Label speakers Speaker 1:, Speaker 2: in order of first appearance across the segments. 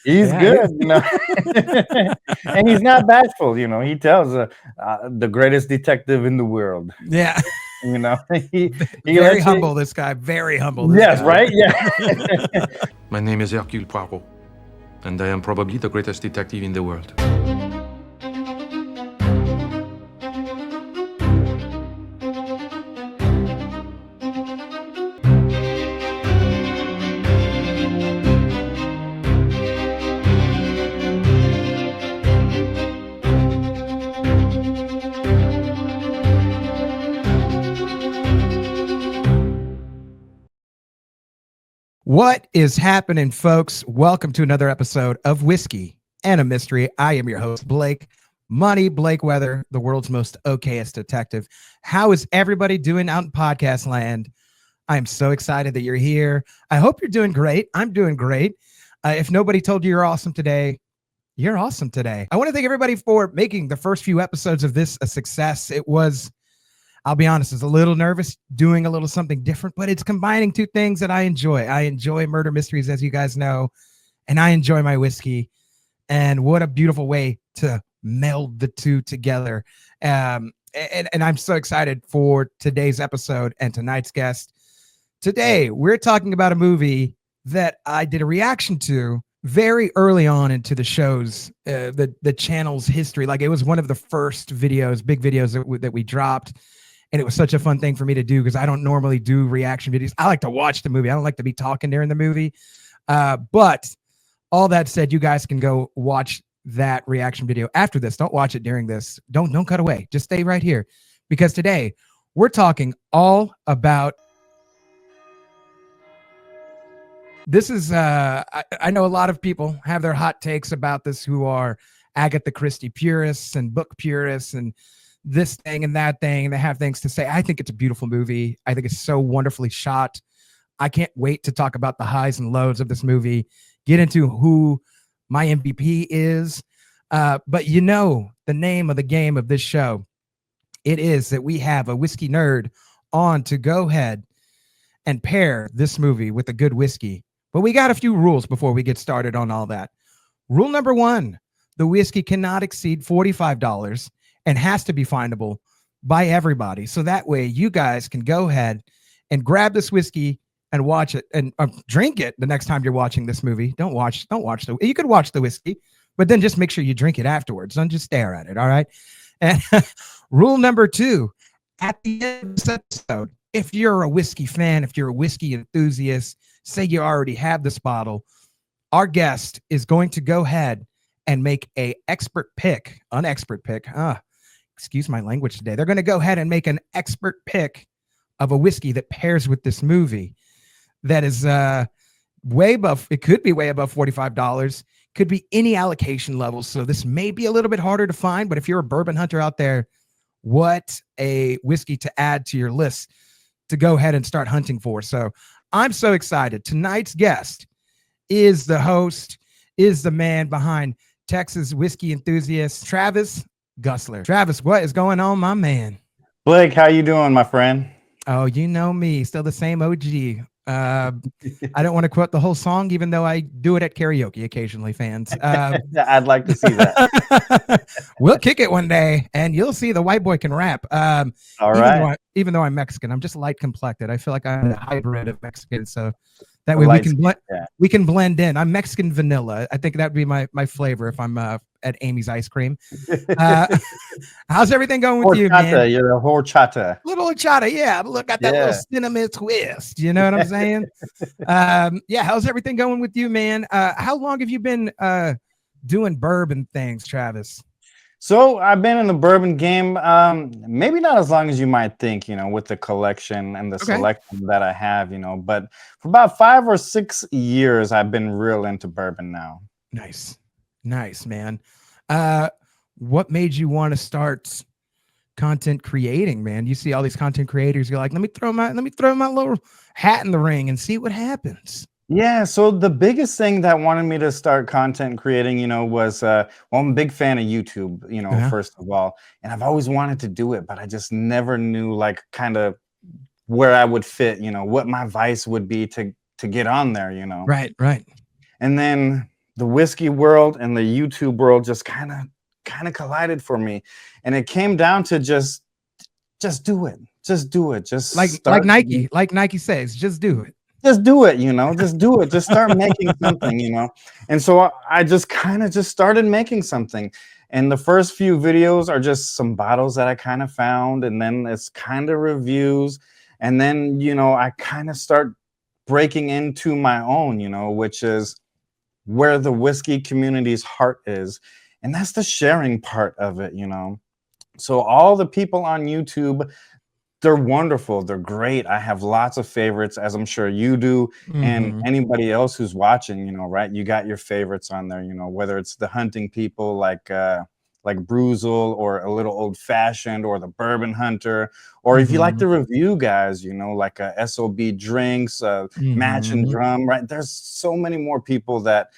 Speaker 1: He's
Speaker 2: Yeah.
Speaker 1: good, and he's not bashful. He tells the greatest detective in the world.
Speaker 2: Yeah.
Speaker 1: You know, he he
Speaker 2: Very
Speaker 1: lets
Speaker 2: humble,
Speaker 1: you.
Speaker 2: this guy. Very humble, this
Speaker 1: Yes,
Speaker 2: guy.
Speaker 1: right. Yeah.
Speaker 3: My name is Hercule Poirot, and I am probably the greatest detective in the world.
Speaker 2: What is happening, folks? Welcome to another episode of Whiskey and a Mystery. I am your host, Blake Blake Weather, the world's most okayest detective. How is everybody doing out in podcast land? I am so excited that you're here. I hope you're doing great. I'm doing great. If nobody told you you're awesome today, you're awesome today. I want to thank everybody for making the first few episodes of this a success. It was, I'll be honest, is a little nervous doing a little something different, but it's combining two things that I enjoy. I enjoy murder mysteries, as you guys know, and I enjoy my whiskey. And what a beautiful way to meld the two together. And I'm so excited for today's episode and tonight's guest. Today, we're talking about a movie that I did a reaction to very early on into the show's, the channel's history. Like, it was one of the first videos, big videos that we dropped. And it was such a fun thing for me to do because I don't normally do reaction videos. I like to watch the movie. I don't like to be talking during the movie. But all that said, you guys can go watch that reaction video after this. Don't watch it during this. Don't cut away. Just stay right here. Because today we're talking all about. This is, I know a lot of people have their hot takes about this who are Agatha Christie purists and book purists and this thing and that thing. They have things to say. I think it's a beautiful movie. I think it's so wonderfully shot. I can't wait to talk about the highs and lows of this movie, get into who my MVP is. But you know, the name of the game of this show, it is that we have a whiskey nerd on to go ahead and pair this movie with a good whiskey. But we got a few rules before we get started on all that. Rule number one, the whiskey cannot exceed $45 and has to be findable by everybody. So that way you guys can go ahead and grab this whiskey and watch it and drink it the next time you're watching this movie. You could watch the whiskey, but then just make sure you drink it afterwards. Don't just stare at it. All right. And rule number two, at the end of this episode, if you're a whiskey fan, if you're a whiskey enthusiast, say you already have this bottle, our guest is going to go ahead and make an expert pick. Excuse my language today. They're going to go ahead and make an expert pick of a whiskey that pairs with this movie that is way above, it could be way above $45, could be any allocation level. So this may be a little bit harder to find, but if you're a bourbon hunter out there, what a whiskey to add to your list to go ahead and start hunting for. So I'm so excited. Tonight's guest is the host, is the man behind Texas Whiskey Enthusiast, Travis Gussler. Travis, what is going on, my man?
Speaker 1: Blake, how you doing, my friend?
Speaker 2: Oh, you know me, still the same OG. I don't want to quote the whole song, even though I do it at karaoke occasionally, fans.
Speaker 1: I'd like to see that.
Speaker 2: We'll kick it one day, and you'll see the white boy can rap.
Speaker 1: All right.
Speaker 2: Even though I'm Mexican, I'm just light complected. I feel like I'm a hybrid of Mexican, so that way we can blend in. I'm Mexican vanilla. I think that would be my flavor if I'm at Amy's Ice Cream. How's everything going with you, man?
Speaker 1: You're a horchata.
Speaker 2: Little horchata, yeah. Look at that little cinnamon twist. You know what I'm saying? Yeah. How's everything going with you, man? How long have you been doing bourbon things, Travis?
Speaker 1: So I've been in the bourbon game, maybe not as long as you might think, with the collection and the selection that I have, but for about 5 or 6 years, I've been real into bourbon now.
Speaker 2: Nice, man. What made you want to start content creating, man? You see all these content creators, you're like, let me throw my little hat in the ring and see what happens.
Speaker 1: Yeah, so the biggest thing that wanted me to start content creating, was, I'm a big fan of YouTube, first of all, and I've always wanted to do it, but I just never knew, like, kind of where I would fit, what my vice would be to get on there,
Speaker 2: Right.
Speaker 1: And then the whiskey world and the YouTube world just kind of collided for me, and it came down to just do it, just do it, just
Speaker 2: like Nike says, just do it.
Speaker 1: Just do it, just do it, just start making something. And so I just kind of just started making something, and the first few videos are just some bottles that I kind of found, and then it's kind of reviews, and then I kind of start breaking into my own, which is where the whiskey community's heart is, and that's the sharing part of it. So all the people on YouTube, they're wonderful, they're great. I have lots of favorites, as I'm sure you do, and anybody else who's watching, right? You got your favorites on there, whether it's the hunting people like Bruzel, or a little old fashioned, or the bourbon hunter, or if you like the review guys, like SOB drinks, match and drum, right? There's so many more people that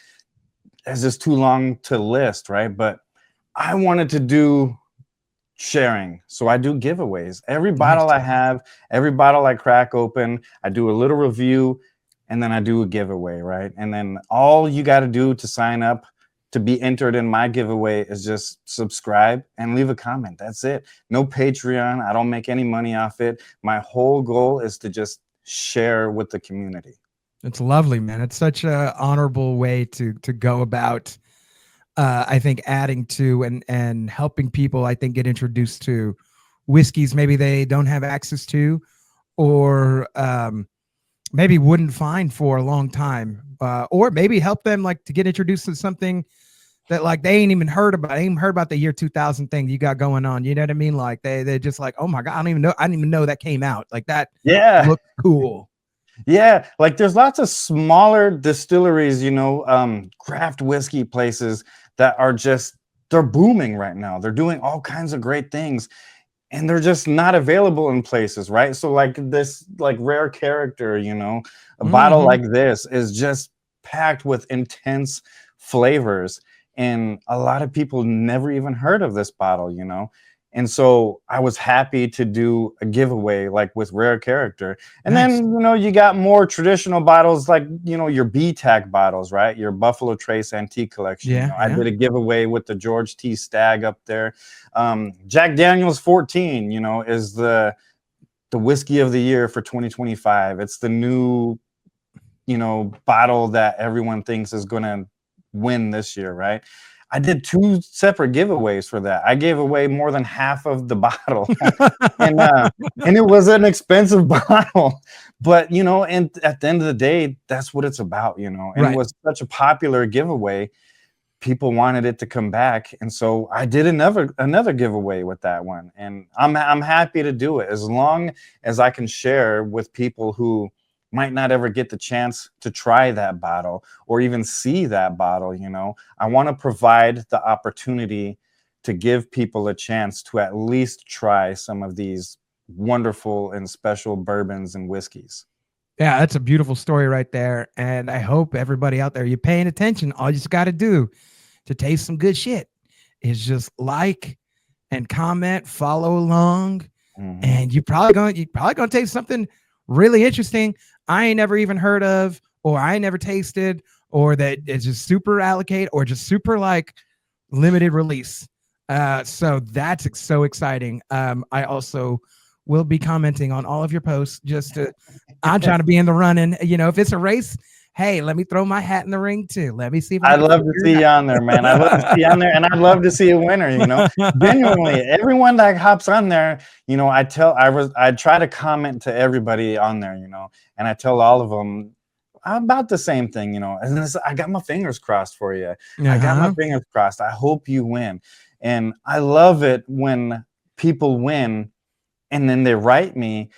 Speaker 1: it's just too long to list, right? But I wanted to do sharing, so I do giveaways. Every bottle I have, every bottle I crack open, I do a little review, and then I do a giveaway, right? And then all you got to do to sign up to be entered in my giveaway is just subscribe and leave a comment. That's it. No Patreon. I don't make any money off it. My whole goal is to just share with the community.
Speaker 2: It's lovely, man. It's such a honorable way to go about, I think, adding to and helping people, I think, get introduced to whiskeys maybe they don't have access to, or maybe wouldn't find for a long time, or maybe help them like to get introduced to something that like they ain't even heard about. They ain't heard about the year 2000 thing you got going on. You know what I mean? Like they're just like, oh my God, I didn't even know that came out. Like that.
Speaker 1: Yeah.
Speaker 2: Looked cool.
Speaker 1: Yeah, like there's lots of smaller distilleries, craft whiskey places that are they're booming right now. They're doing all kinds of great things, and they're just not available in places, right? So like this rare character, a bottle like this is just packed with intense flavors, and a lot of people never even heard of this bottle, And so I was happy to do a giveaway like with rare character. And then, you got more traditional bottles like, your BTAC bottles, right? Your Buffalo Trace Antique Collection. I did a giveaway with the George T. Stagg up there. Jack Daniel's 14, is the whiskey of the year for 2025. It's the new, bottle that everyone thinks is going to win this year, right? I did 2 separate giveaways for that. I gave away more than half of the bottle, and it was an expensive bottle, but and at the end of the day, that's what it's about, and It was such a popular giveaway. People wanted it to come back, and so I did another giveaway with that one, and I'm happy to do it as long as I can share with people who might not ever get the chance to try that bottle or even see that bottle. I want to provide the opportunity to give people a chance to at least try some of these wonderful and special bourbons and whiskeys.
Speaker 2: Yeah, that's a beautiful story right there. And I hope everybody out there, you're paying attention. All you just got to do to taste some good shit is just like and comment, follow along, and you're probably gonna taste something really interesting I ain't never even heard of, or I ain't never tasted, or that is just super allocated, or just super like limited release. So that's so exciting. I also will be commenting on all of your posts. I'm trying to be in the running. If it's a race, hey, let me throw my hat in the ring too. Let me see if
Speaker 1: I'd love to see you on there, man. I'd love to see you on there, and I'd love to see a winner. Genuinely, everyone that hops on there, I try to comment to everybody on there, and I tell all of them about the same thing, and I got my fingers crossed for you. I got my fingers crossed. I hope you win, and I love it when people win, and then they write me,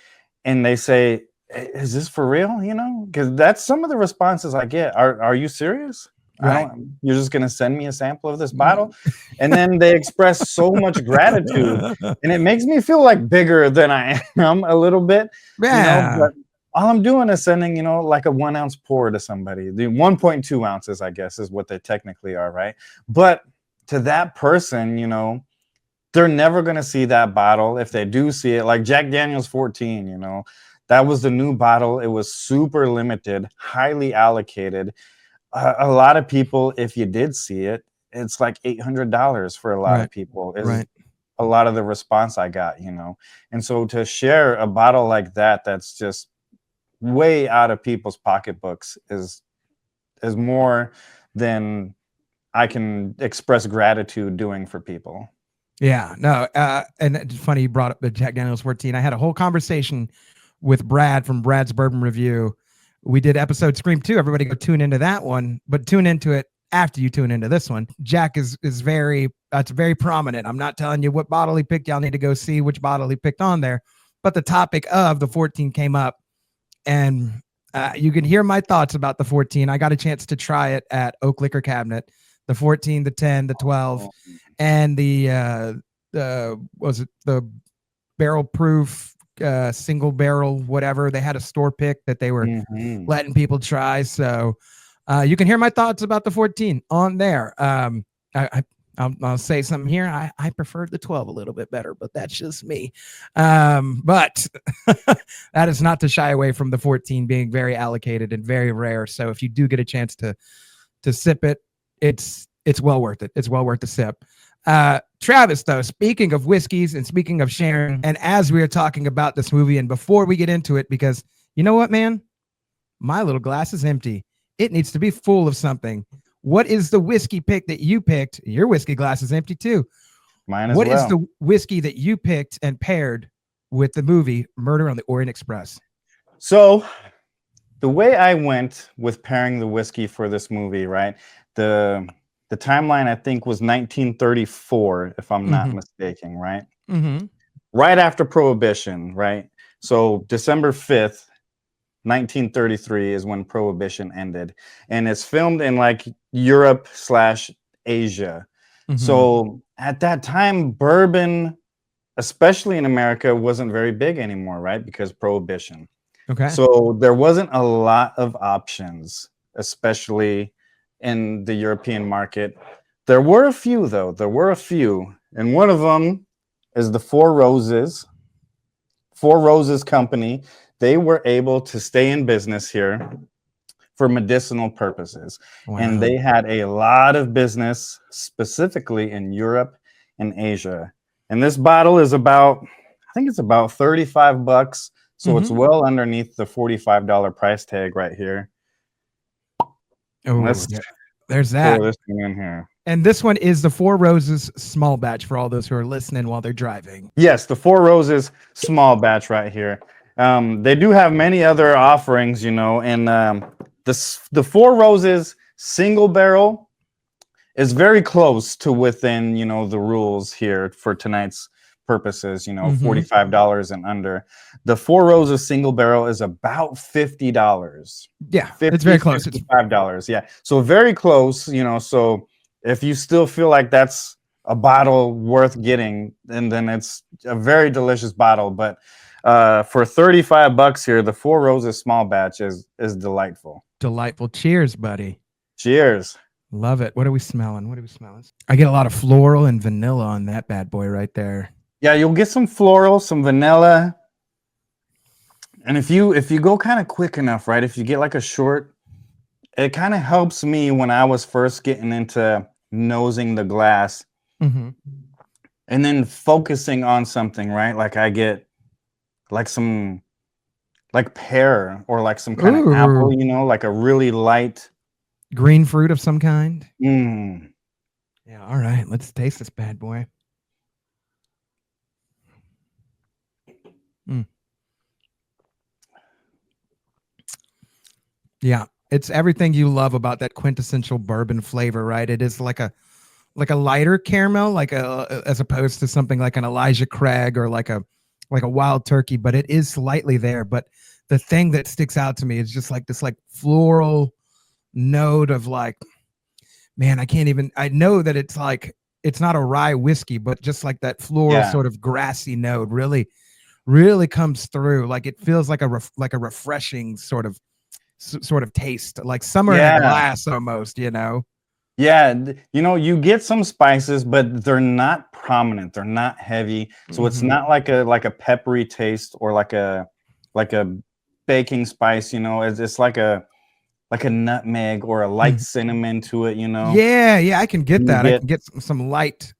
Speaker 1: and they say, is this for real? Because that's some of the responses I get. Are you serious?
Speaker 2: Right.
Speaker 1: You're just going to send me a sample of this bottle? And then they express so much gratitude, and it makes me feel like bigger than I am a little bit.
Speaker 2: Yeah.
Speaker 1: But all I'm doing is sending, like a 1 ounce pour to somebody. The 1.2 ounces, I guess, is what they technically are, right? But to that person, they're never going to see that bottle. If they do see it, like Jack Daniel's 14, that was the new bottle. It was super limited, highly allocated. a lot of people, if you did see it, it's like $800 for a lot
Speaker 2: Right.
Speaker 1: of people is
Speaker 2: Right.
Speaker 1: a lot of the response I got, and so to share a bottle like that, that's just way out of people's pocketbooks is more than I can express gratitude doing for people.
Speaker 2: Yeah, no, and it's funny you brought up the Jack Daniel's 14. I had a whole conversation with Brad from Brad's Bourbon Review. We did episode Scream 2. Everybody go tune into that one, but tune into it after you tune into this one. Jack is very very prominent. I'm not telling you what bottle he picked. Y'all need to go see which bottle he picked on there. But the topic of the 14 came up, and you can hear my thoughts about the 14. I got a chance to try it at Oak Liquor Cabinet, the 14, the 10, the 12, and the was it the barrel proof single barrel whatever. They had a store pick that they were letting people try. So you can hear my thoughts about the 14 on there. I'll say something here. I prefer the 12 a little bit better, but that's just me. But that is not to shy away from the 14 being very allocated and very rare. So if you do get a chance to sip it, it's well worth it. It's well worth the sip. Travis, though, speaking of whiskeys and speaking of sharing, and as we are talking about this movie, and before we get into it, because you know what, man, my little glass is empty. It needs to be full of something. What is the whiskey pick that you picked? Your whiskey glass is empty too.
Speaker 1: Mine as
Speaker 2: well. What is
Speaker 1: well.
Speaker 2: the whiskey that you picked and paired with the movie Murder on the Orient Express?
Speaker 1: So the way I went with pairing the whiskey for this movie, right? The timeline, I think, was 1934, if I'm not mistaken, right? Right after Prohibition, right? So December 5th, 1933 is when Prohibition ended. And it's filmed in like Europe/Asia. So at that time, bourbon, especially in America, wasn't very big anymore, right? Because Prohibition.
Speaker 2: Okay.
Speaker 1: So there wasn't a lot of options, especially in the European market. There were a few, though. There were a few. And one of them is the Four Roses. Four Roses Company. They were able to stay in business here for medicinal purposes. Wow. And they had a lot of business specifically in Europe and Asia. And this bottle is about, I think it's about $35. So it's well underneath the $45 price tag right here.
Speaker 2: Oh, there's that.
Speaker 1: Pour this one in here.
Speaker 2: And this one is the Four Roses small batch for all those who are listening while they're driving.
Speaker 1: Yes, the Four Roses small batch right here. They do have many other offerings, and the Four Roses single barrel is very close to within, the rules here for tonight's purposes, $45 and under. The Four Roses single barrel is about $50.
Speaker 2: Yeah, it's very close.
Speaker 1: It's $55. Yeah, so very close, so if you still feel like that's a bottle worth getting, and then it's a very delicious bottle. But for $35 here, the Four Roses small batch is delightful.
Speaker 2: Delightful. Cheers, buddy.
Speaker 1: Cheers.
Speaker 2: Love it. What are we smelling? I get a lot of floral and vanilla on that bad boy right there.
Speaker 1: Yeah, you'll get some floral, some vanilla. And if you go kind of quick enough, right? If you get like a short, it kind of helps me when I was first getting into nosing the glass and then focusing on something, right? Like I get like some like pear or like some kind of apple, like a really light
Speaker 2: green fruit of some kind.
Speaker 1: Yeah,
Speaker 2: all right, let's taste this bad boy. Yeah, it's everything you love about that quintessential bourbon flavor, right? It is like a lighter caramel, as opposed to something like an Elijah Craig or like a Wild Turkey, but it is slightly there. But the thing that sticks out to me is just like this like floral note of like, man, I know that it's like, it's not a rye whiskey, but just like that floral sort of grassy note really comes through. Like it feels like a refreshing sort of taste, like summer in a glass almost, Yeah,
Speaker 1: you get some spices, but they're not prominent. They're not heavy. So it's not like a peppery taste or like a baking spice, It's like a like a nutmeg or a light cinnamon to it, you know.
Speaker 2: Yeah, I can get
Speaker 1: You
Speaker 2: that. I
Speaker 1: get
Speaker 2: can get some light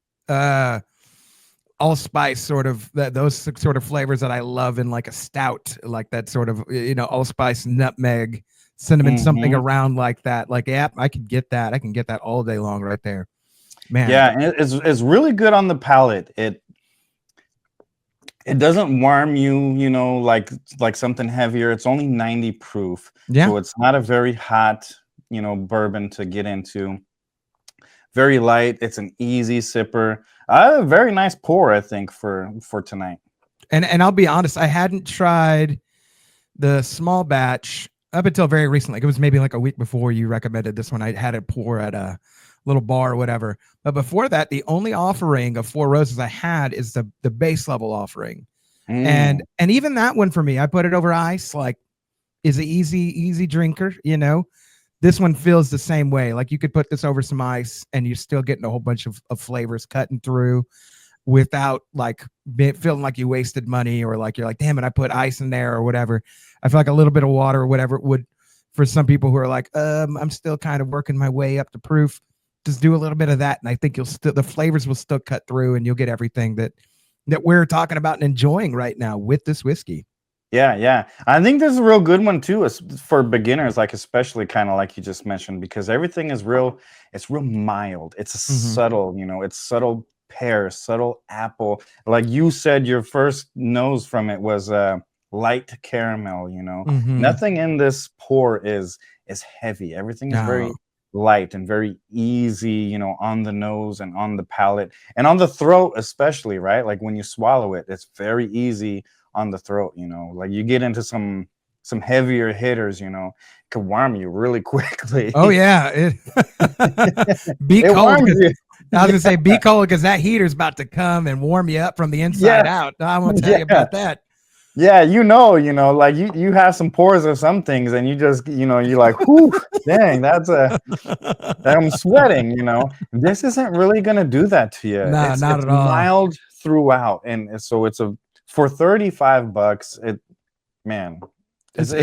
Speaker 2: allspice sort of those sort of flavors that I love in like a stout, like that sort of, you know, allspice, nutmeg, cinnamon, something around like that. Like, yeah, I can get that. I can get that all day long right there, man.
Speaker 1: Yeah, and it's really good on the palate. It doesn't warm you, you know, like something heavier. It's only 90 proof, so it's not a very hot, you know, bourbon to get into. Very light. It's an easy sipper. A very nice pour, I think, for tonight.
Speaker 2: And I'll be honest, I hadn't tried the small batch up until very recently. Like, it was maybe like a week before you recommended this one. I had it pour at a little bar or whatever. But before that, the only offering of Four Roses I had is the base level offering. And even that one for me, I put it over ice, like, is an easy drinker, you know. This one feels the same way. Like, you could put this over some ice and you're still getting a whole bunch of flavors cutting through without like feeling like you wasted money, or like you're like, damn it, I put ice in there or whatever. I feel like a little bit of water or whatever would, for some people who are like, I'm still kind of working my way up to proof, just do a little bit of that, and I think the flavors will still cut through, and you'll get everything that we're talking about and enjoying right now with this whiskey.
Speaker 1: Yeah. I think this is a real good one too, for beginners, like especially kind of like you just mentioned, because everything is real. It's real mild. It's a subtle, you know, it's subtle pear, subtle apple. Like you said, your first nose from it was light caramel, you know. Nothing in this pour is heavy. Everything is very light and very easy, you know, on the nose and on the palate and on the throat especially, right? Like when you swallow it, it's very easy on the throat, you know. Like you get into some heavier hitters, you know, it can warm you really quickly.
Speaker 2: Oh yeah. Be cold. I was gonna say be cold, because that heater's about to come and warm you up from the inside out. I'm gonna tell you about that.
Speaker 1: Yeah, you know, like you have some pours of some things, and you just, you know, you're like, whoo, dang, I'm sweating, you know. This isn't really gonna do that to you.
Speaker 2: No, not
Speaker 1: it's
Speaker 2: at all.
Speaker 1: mild throughout, and so it's for $35. It's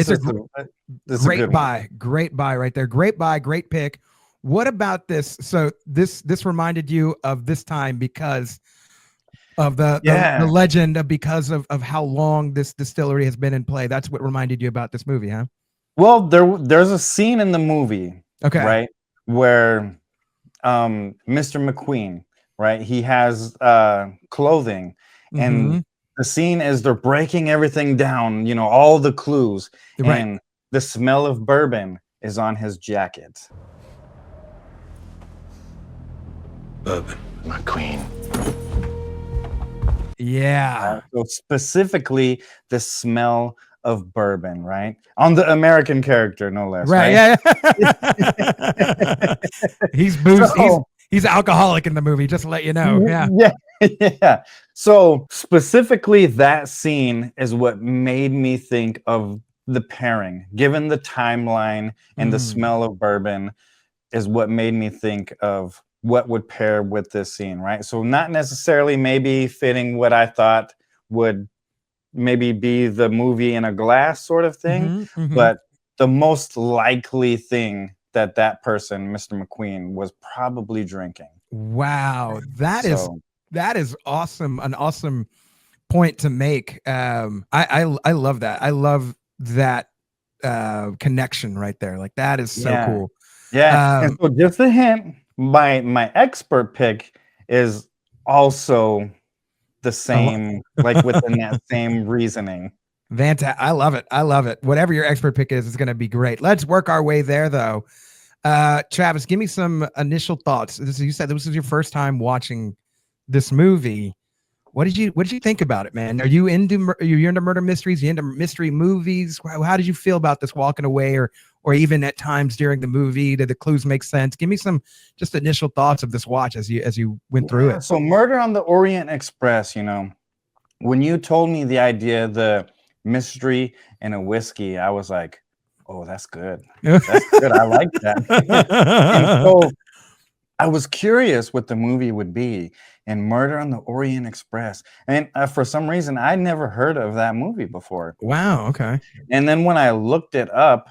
Speaker 1: a great
Speaker 2: buy. Great buy right there. Great buy. Great pick. What about this? So this reminded you of this time because of the legend, of because of how long this distillery has been in play. That's what reminded you about this movie, huh?
Speaker 1: Well, there's a scene in the movie, right, where Mr. McQueen, right, he has clothing, and the scene is they're breaking everything down, you know, all the clues, and the smell of bourbon is on his jacket.
Speaker 4: Bourbon, McQueen.
Speaker 2: Yeah.
Speaker 1: So specifically the smell of bourbon, right? On the American character, no less.
Speaker 2: Right. Yeah. He's booze. He's alcoholic in the movie, just to let you know.
Speaker 1: Yeah. So specifically that scene is what made me think of the pairing. Given the timeline and the smell of bourbon is what made me think of what would pair with this scene, right? So not necessarily maybe fitting what I thought would maybe be the movie in a glass sort of thing, but the most likely thing that person, Mr. McQueen, was probably drinking.
Speaker 2: Wow, that is awesome. An awesome point to make. I love that. I love that connection right there. Like, that is so cool.
Speaker 1: Yeah, and so just a hint. My expert pick is also the same, like within that same reasoning.
Speaker 2: Fantastic. I love it. I love it. Whatever your expert pick is going to be great. Let's work our way there, though. Travis, give me some initial thoughts. You said this was your first time watching this movie. What did you think about it, man? Are you into murder mysteries? Are you into mystery movies? How did you feel about this walking away, or even at times during the movie? Did the clues make sense? Give me some just initial thoughts of this watch as you went through it.
Speaker 1: So Murder on the Orient Express, you know, when you told me the idea, the mystery and a whiskey, I was like, oh, that's good. That's good. I like that. And so I was curious what the movie would be, and Murder on the Orient Express. And for some reason, I never heard of that movie before.
Speaker 2: Wow. Okay.
Speaker 1: And then when I looked it up,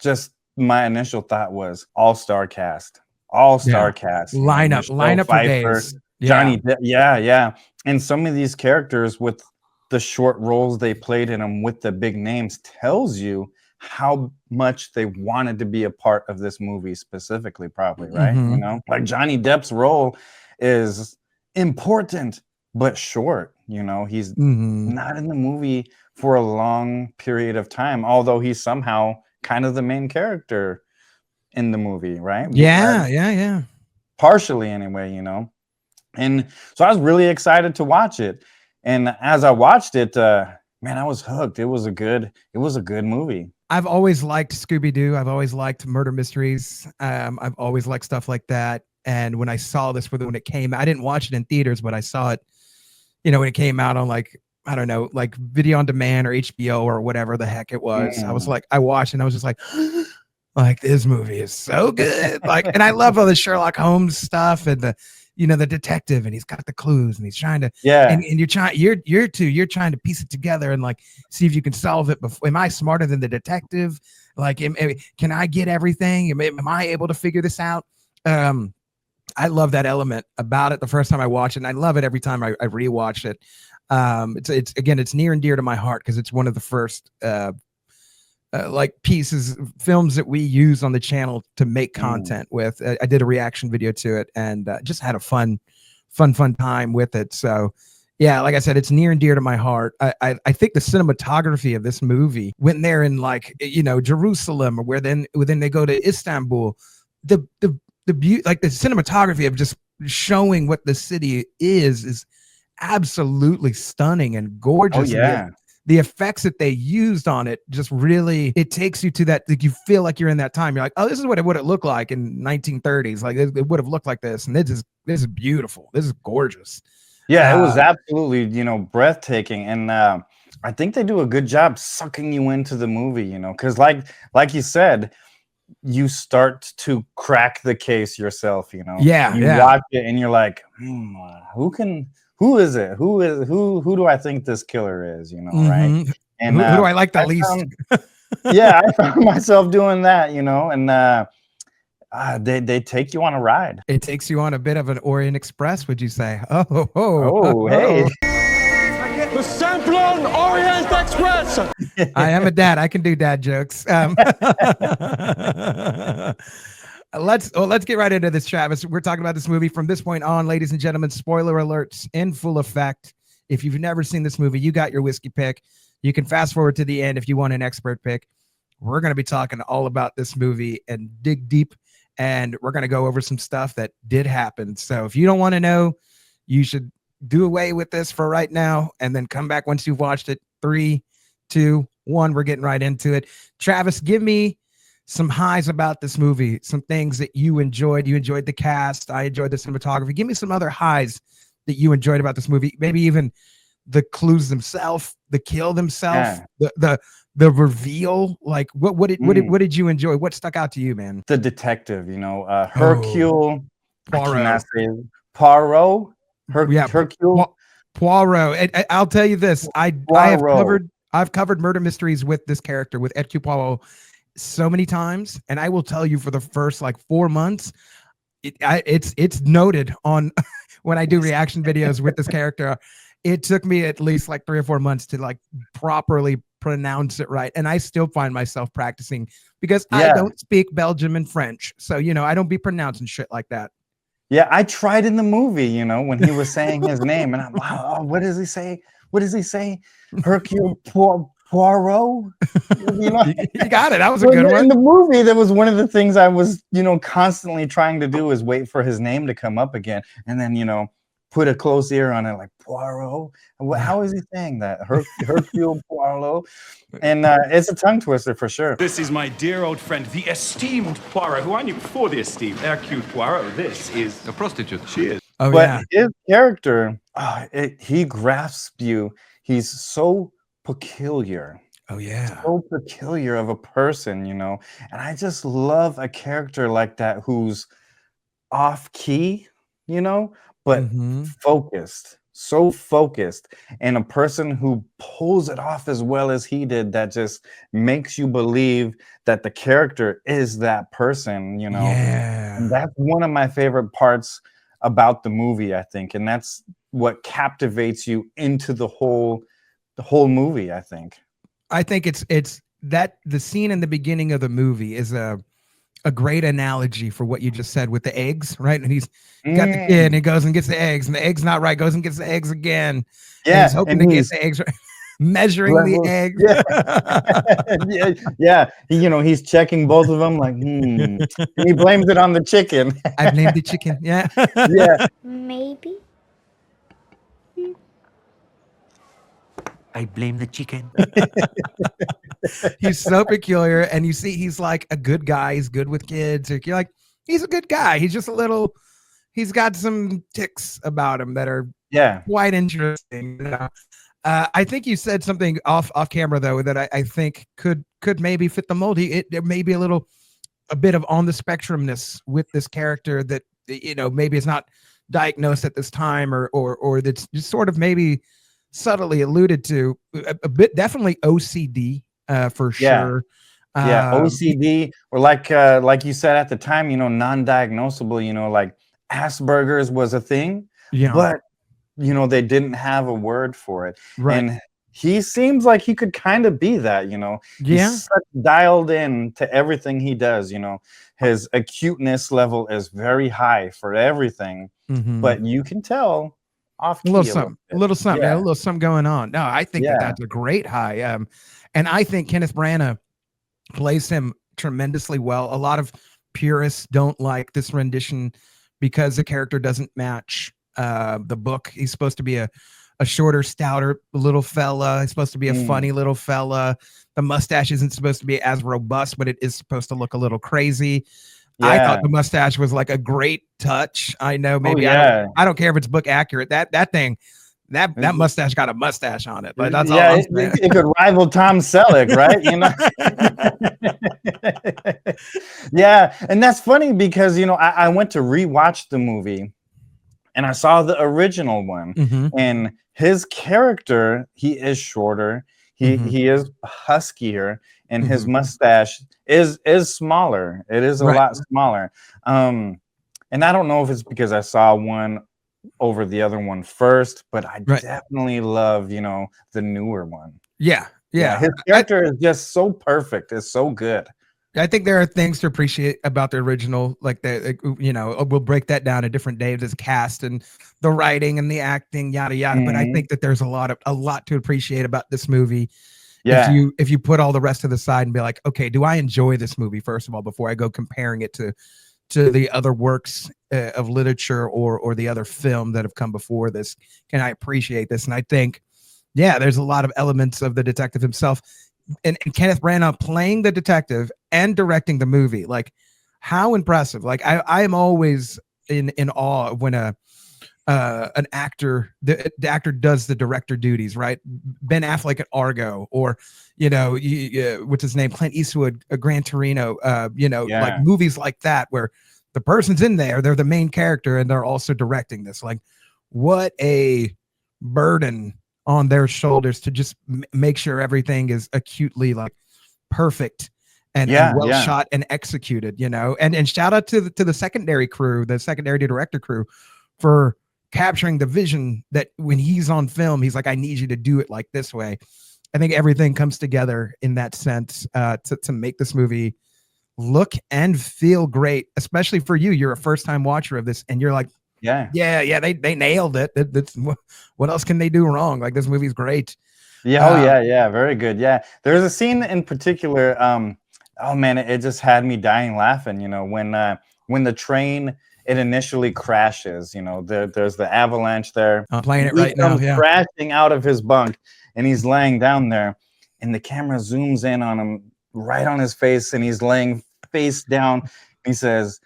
Speaker 1: just my initial thought was all-star cast. All-star cast.
Speaker 2: Lineup for days.
Speaker 1: Johnny Depp, yeah. And some of these characters with the short roles they played in them with the big names tells you how much they wanted to be a part of this movie specifically, probably, right? Like Johnny Depp's role is important but short. He's not in the movie for a long period of time, although he's somehow kind of the main character in the movie, right?
Speaker 2: Yeah.
Speaker 1: Partially anyway, And so I was really excited to watch it. And as I watched it, man, I was hooked. It was a good movie.
Speaker 2: I've always liked Scooby-Doo. I've always liked murder mysteries. I've always liked stuff like that. And when I saw this, when it came, I didn't watch it in theaters, but I saw it, when it came out on like, I don't know, like video on demand or HBO or whatever the heck it was. I was like, I watched and I was just like, this movie is so good. And I love all the Sherlock Holmes stuff and the detective, and he's got the clues and he's trying to, and you're trying to piece it together and like see if you can solve it. Am I smarter than the detective? Like, can I get everything? Am I able to figure this out? I love that element about it the first time I watched it, and I love it every time I rewatch it. It's near and dear to my heart because it's one of the first like films that we use on the channel to make content with. I did a reaction video to it and just had a fun time with it. So yeah, like I said, it's near and dear to my heart. I think the cinematography of this movie, when they're in like, Jerusalem, or where then they go to Istanbul, the beauty, like the cinematography of just showing what the city is absolutely stunning and gorgeous.
Speaker 1: Oh yeah.
Speaker 2: The effects that they used on it just really, it takes you to that, like you feel like you're in that time. You're like, oh, this is what it would have looked like in 1930s. Like it would have looked like this. And this is beautiful. This is gorgeous.
Speaker 1: Yeah, it was absolutely, breathtaking. And I think they do a good job sucking you into the movie, because like you said, you start to crack the case yourself, you watch it and you're like, who is it? Who do I think this killer is? Right? And
Speaker 2: who do I like the least?
Speaker 1: I found myself doing that, and they take you on a ride.
Speaker 2: It takes you on a bit of an Orient Express, would you say?
Speaker 1: Hey.
Speaker 5: The Samplon Orient Express.
Speaker 2: I am a dad. I can do dad jokes. Let's get right into this, Travis. We're talking about this movie from this point on, ladies and gentlemen. Spoiler alerts in full effect. If you've never seen this movie, you got your whiskey pick. You can fast forward to the end if you want an expert pick. We're going to be talking all about this movie and dig deep, and we're going to go over some stuff that did happen. So if you don't want to know, you should do away with this for right now and then come back once you've watched it. 3, 2, 1. We're getting right into it. Travis, give me some highs about this movie, some things that you enjoyed. You enjoyed the cast. I enjoyed the cinematography. Give me some other highs that you enjoyed about this movie. Maybe even the clues themselves, the kill themselves, the reveal. Like what did you enjoy? What stuck out to you, man?
Speaker 1: The detective, Hercule Poirot.
Speaker 2: Poirot. I'll tell you this. I've covered murder mysteries with this character, with Hercule Poirot, so many times, and I will tell you, for the first like 4 months, it's noted on when I do reaction videos with this character. It took me at least like 3 or 4 months to like properly pronounce it right, and I still find myself practicing because I don't speak Belgium and French, so I don't be pronouncing shit like that.
Speaker 1: Yeah, I tried in the movie, when he was saying his name, and I'm, wow, what does he say? What does he say? Hercule Poirot?
Speaker 2: You got it. That was a good one.
Speaker 1: In the movie, that was one of the things I was, constantly trying to do, is wait for his name to come up again, and then, put a close ear on it, like Poirot. How is he saying that? Hercule Poirot. And it's a tongue twister for sure.
Speaker 6: This is my dear old friend, the esteemed Poirot, who I knew before the esteemed Hercule Poirot. This is
Speaker 3: a prostitute.
Speaker 6: She is.
Speaker 2: Oh,
Speaker 1: but his character, he grasps you. He's so peculiar.
Speaker 2: Oh yeah.
Speaker 1: So peculiar of a person, and I just love a character like that who's off key, but focused. so focused, and a person who pulls it off as well as he did, that just makes you believe that the character is that person, you know. And
Speaker 2: Yeah.
Speaker 1: that's one of my favorite parts about the movie, I think, and that's what captivates you into the whole movie, I think.
Speaker 2: I think it's that the scene in the beginning of the movie is a great analogy for what you just said with the eggs, right? And he's got the kid and he goes and gets the eggs, and the eggs not right, goes and gets the eggs again. And he's
Speaker 1: Yeah,
Speaker 2: hoping
Speaker 1: and
Speaker 2: to get
Speaker 1: he's
Speaker 2: the eggs right, measuring the
Speaker 1: level
Speaker 2: eggs.
Speaker 1: yeah. Yeah, yeah. He's checking both of them like, and he blames it on the chicken.
Speaker 2: I blame the chicken. Yeah.
Speaker 1: Yeah.
Speaker 7: Maybe.
Speaker 8: I blame the chicken.
Speaker 2: He's so peculiar, and you see he's like a good guy. He's good with kids. You're like, he's a good guy. He's just a little, he's got some ticks about him that are quite interesting. I think you said something off camera though that I think could maybe fit the mold. There may be a bit of on the spectrumness with this character that, you know, maybe it's not diagnosed at this time, or that's just sort of maybe subtly alluded to a bit, definitely OCD for sure.
Speaker 1: OCD, or like you said at the time, you know, non-diagnosable, you know, like Asperger's was a thing, but you know, they didn't have a word for it.
Speaker 2: Right.
Speaker 1: And he seems like he could kind of be that, you know.
Speaker 2: Yeah.
Speaker 1: He's such dialed in to everything he does, you know. His acuteness level is very high for everything, but you can tell off key
Speaker 2: a little something going on. No, I think that's a great high. And I think Kenneth Branagh plays him tremendously well. A lot of purists don't like this rendition because the character doesn't match the book. He's supposed to be a shorter, stouter little fella. He's supposed to be a funny little fella. The mustache isn't supposed to be as robust, but it is supposed to look a little crazy. I thought the mustache was like a great touch. I know maybe I don't care if it's book accurate. That thing, that mustache got a mustache on it. But that's all I'm saying.
Speaker 1: It could rival Tom Selleck, right? You know. Yeah, and that's funny because, you know, I went to rewatch the movie and I saw the original one, and his character, he is shorter. He is huskier, and his mustache is smaller. It is a lot smaller. And I don't know if it's because I saw one over the other one first, but I definitely love, you know, the newer one.
Speaker 2: Yeah.
Speaker 1: His character is just so perfect. It's so good.
Speaker 2: I think there are things to appreciate about the original, like you know, we'll break that down a different day. There's cast and the writing and the acting, yada yada. But I think that there's a lot to appreciate about this movie. Yeah. If you put all the rest to the side and be like, okay, do I enjoy this movie first of all before I go comparing it to the other works of literature or the other film that have come before this? Can I appreciate this? And I think, there's a lot of elements of the detective himself. And Kenneth Branagh playing the detective and directing the movie, like how impressive. Like I am always in awe when an actor, the actor does the director duties, right? Ben Affleck at Argo, or, you know, what's his name? Clint Eastwood, Gran Torino, like movies like that, where the person's in there, they're the main character and they're also directing this. Like what a burden on their shoulders to just make sure everything is acutely like perfect and well shot and executed, you know. And shout out to the secondary crew, the secondary director crew, for capturing the vision that when he's on film, he's like, I need you to do it like this way. I think everything comes together in that sense to make this movie look and feel great, especially for you. You're a first time watcher of this and you're like, they nailed it. That's what else can they do wrong? Like, this movie's great.
Speaker 1: Very good. There's a scene in particular, oh man, it just had me dying laughing, you know, when the train, it initially crashes, you know, there's the avalanche there.
Speaker 2: I'm playing it right now.
Speaker 1: Crashing out of his bunk, and he's laying down there, and the camera zooms in on him, right on his face, and he's laying face down. He says,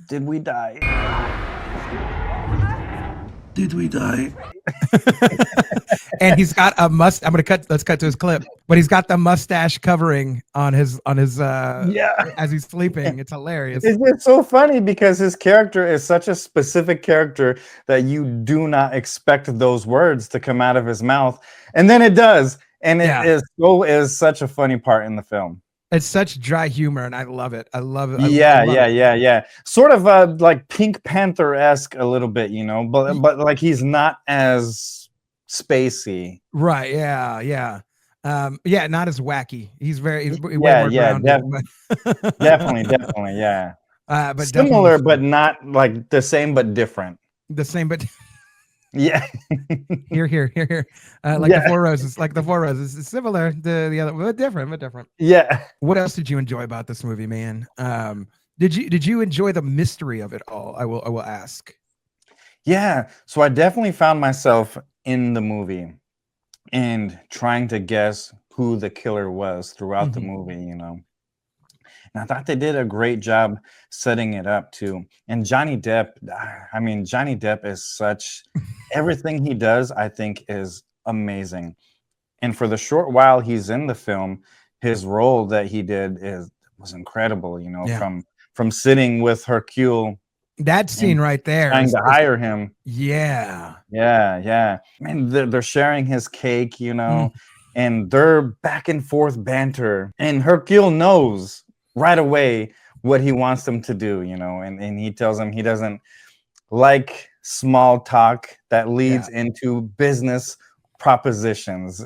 Speaker 1: "Did we die?"
Speaker 4: Did we die?
Speaker 2: And he's got a must. Let's cut to his clip. But he's got the mustache covering on his
Speaker 1: Yeah.
Speaker 2: as he's sleeping. It's hilarious.
Speaker 1: It's so funny because his character is such a specific character that you do not expect those words to come out of his mouth, and then it does, and it is such a funny part in the film.
Speaker 2: It's such dry humor, and I love it. I love it.
Speaker 1: Yeah. Sort of like Pink Panther-esque a little bit, you know, but like he's not as spacey.
Speaker 2: Right. Yeah. Not as wacky. He's way more
Speaker 1: grounded. Definitely, yeah.
Speaker 2: But
Speaker 1: similar, but not like the same, but different.
Speaker 2: The same, but
Speaker 1: yeah.
Speaker 2: Here. The Four Roses, It's similar to the other, but different.
Speaker 1: Yeah.
Speaker 2: What else did you enjoy about this movie, man? Did you enjoy the mystery of it all? I will ask.
Speaker 1: Yeah. So I definitely found myself in the movie and trying to guess who the killer was throughout the movie, you know. And I thought they did a great job setting it up too. And Johnny Depp is such, everything he does, I think, is amazing. And for the short while he's in the film, his role that he did was incredible, you know, from sitting with Hercule.
Speaker 2: That scene right there.
Speaker 1: Trying to hire him.
Speaker 2: Yeah.
Speaker 1: Man, they're sharing his cake, you know, and they're back and forth banter. And Hercule knows right away what he wants them to do, you know, and he tells him he doesn't like small talk that leads into business propositions.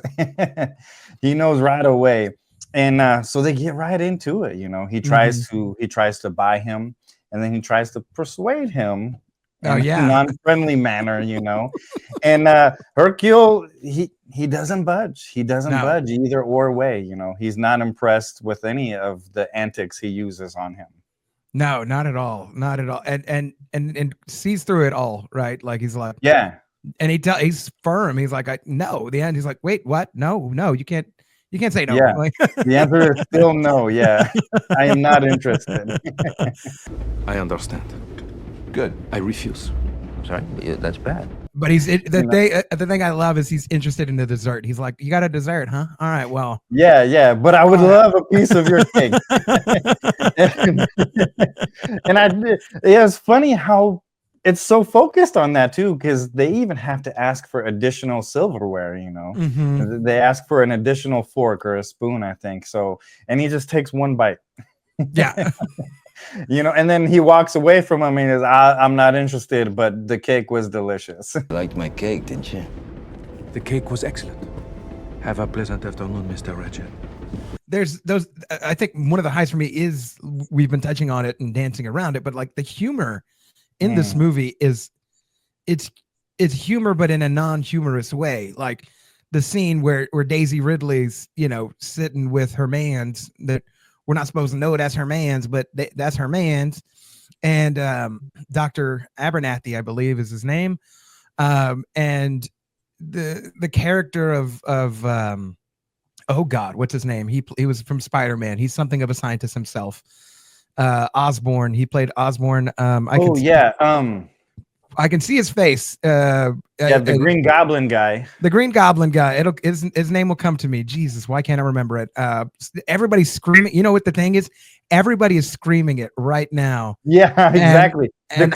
Speaker 1: He knows right away. And so they get right into it, you know. He tries to buy him, and then he tries to persuade him in a non-friendly manner, you know. And Hercule, he doesn't budge. He doesn't budge either or way, you know. He's not impressed with any of the antics he uses on him.
Speaker 2: No, not at all. And sees through it all, right? Like he's like, and he's firm. He's like, no. The end, he's like, wait, what? No, you can't say no.
Speaker 1: Yeah.
Speaker 2: Like,
Speaker 1: the answer is still no. Yeah. I am not interested.
Speaker 3: I understand.
Speaker 4: Good.
Speaker 3: I refuse.
Speaker 4: Sorry, that's bad.
Speaker 2: But the thing I love is he's interested in the dessert. He's like, you got a dessert, huh? All right, well.
Speaker 1: Yeah. But I would love a piece of your cake. And it's funny how it's so focused on that too, because they even have to ask for additional silverware, you know. They ask for an additional fork or a spoon, I think. So, and he just takes one bite.
Speaker 2: Yeah.
Speaker 1: You know, and then he walks away from him and says, I'm not interested, but the cake was delicious.
Speaker 4: You liked my cake, didn't you?
Speaker 3: The cake was excellent. Have a pleasant afternoon, Mr. Ratchet.
Speaker 2: There's those. I think one of the highs for me is we've been touching on it and dancing around it, but like the humor in this movie it's humor, but in a non-humorous way. Like the scene where Daisy Ridley's, you know, sitting with her mans that we're not supposed to know that's her mans, but that's her mans. And Dr. Abernathy, I believe, is his name. And the character of oh God, what's his name? He was from Spider-Man. He's something of a scientist himself. Osborn. He played Osborn. I can see his face.
Speaker 1: The Green Goblin guy.
Speaker 2: The Green Goblin guy. His name will come to me. Jesus, why can't I remember it? Everybody's screaming. You know what the thing is? Everybody is screaming it right now.
Speaker 1: Yeah, exactly. The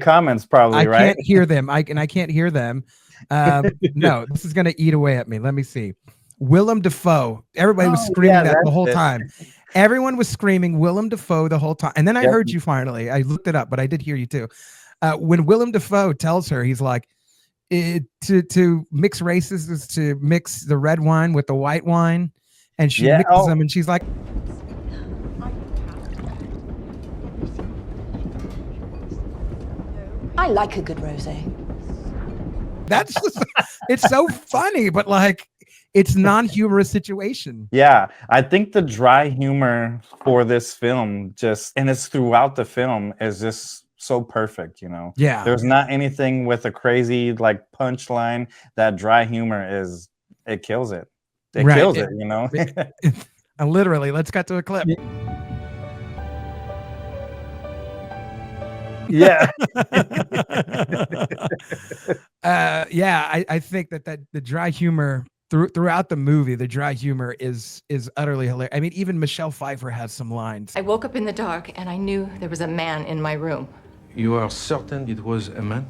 Speaker 1: comments probably, right?
Speaker 2: I can't hear them. I can't hear them. No, this is gonna eat away at me. Let me see. Willem Dafoe. Everybody was screaming that the whole time. Everyone was screaming Willem Dafoe the whole time. And then I heard you finally. I looked it up, but I did hear you too. When Willem Dafoe tells her, he's like, to mix races is to mix the red wine with the white wine. And she mixes them, and she's like,
Speaker 7: I like a good rosé.
Speaker 2: That's just, it's so funny, but like, it's non-humorous situation.
Speaker 1: Yeah, I think the dry humor for this film and it's throughout the film, is just so perfect, you know.
Speaker 2: Yeah,
Speaker 1: there's not anything with a crazy like punchline. That dry humor it kills it. It kills it, you know.
Speaker 2: Literally, let's cut to a clip.
Speaker 1: Yeah.
Speaker 2: yeah, I think that the dry humor throughout the movie, the dry humor is utterly hilarious. I mean, even Michelle Pfeiffer has some lines.
Speaker 7: I woke up in the dark and I knew there was a man in my room.
Speaker 3: You are certain it was a man?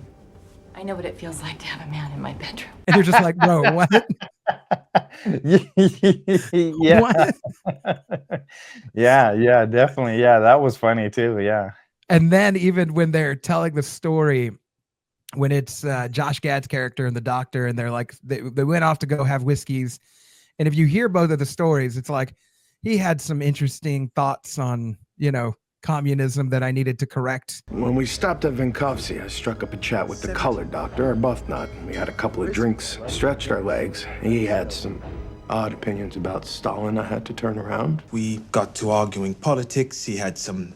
Speaker 7: I know what it feels like to have a man in my bedroom.
Speaker 2: And you're just like, bro, what?
Speaker 1: Yeah.
Speaker 2: What?
Speaker 1: Yeah, definitely. Yeah, that was funny too. Yeah.
Speaker 2: And then even when they're telling the story, when it's Josh Gad's character and the doctor, and they're like, they went off to go have whiskeys. And if you hear both of the stories, it's like he had some interesting thoughts on, communism that I needed to correct.
Speaker 8: When we stopped at Vinkovsky, I struck up a chat with the color doctor, Arbuthnot. We had a couple of drinks, stretched our legs. He had some odd opinions about Stalin I had to turn around.
Speaker 9: We got to arguing politics. He had some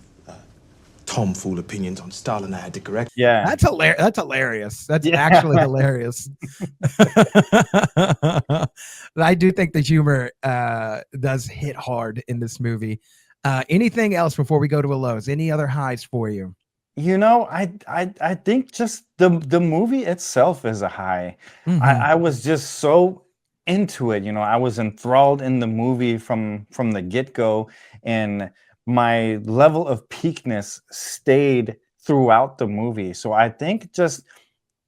Speaker 9: tomfool opinions on Stalin I had to correct.
Speaker 1: Yeah.
Speaker 2: That's hilarious. That's hilarious. That's actually hilarious. I do think the humor does hit hard in this movie. Anything else before we go to a lows? Any other highs for you?
Speaker 1: I think just the movie itself is a high.
Speaker 2: Mhm.
Speaker 1: I was just so into it. I was enthralled in the movie from the get-go, and my level of peakness stayed throughout the movie. So I think just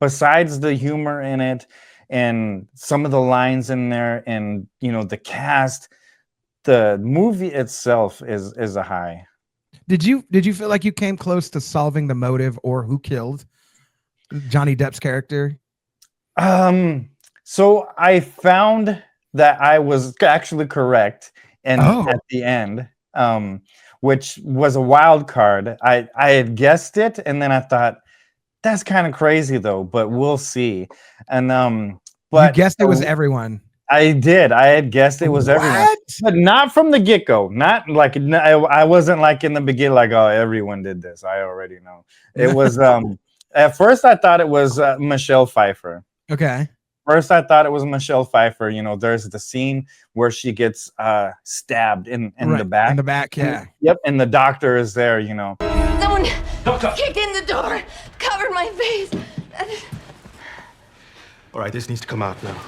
Speaker 1: besides the humor in it and some of the lines in there and the cast, the movie itself is a high.
Speaker 2: Did you feel like you came close to solving the motive or who killed Johnny Depp's character?
Speaker 1: So I found that I was actually correct, and at the end, which was a wild card. I had guessed it, and then I thought that's kind of crazy though, but we'll see. And but
Speaker 2: you guessed it was everyone.
Speaker 1: I did. I had guessed it was everyone, but not from the get-go. Not like I wasn't like in the beginning, like, oh, everyone did this. I already know. It was at first I thought it was Michelle Pfeiffer.
Speaker 2: Okay.
Speaker 1: First I thought it was Michelle Pfeiffer. there's the scene where she gets stabbed in the back.
Speaker 2: In the back, yeah.
Speaker 1: Yep, and the doctor is there.
Speaker 7: Someone kicked in the door, covered my face.
Speaker 9: All right, this needs to come out now.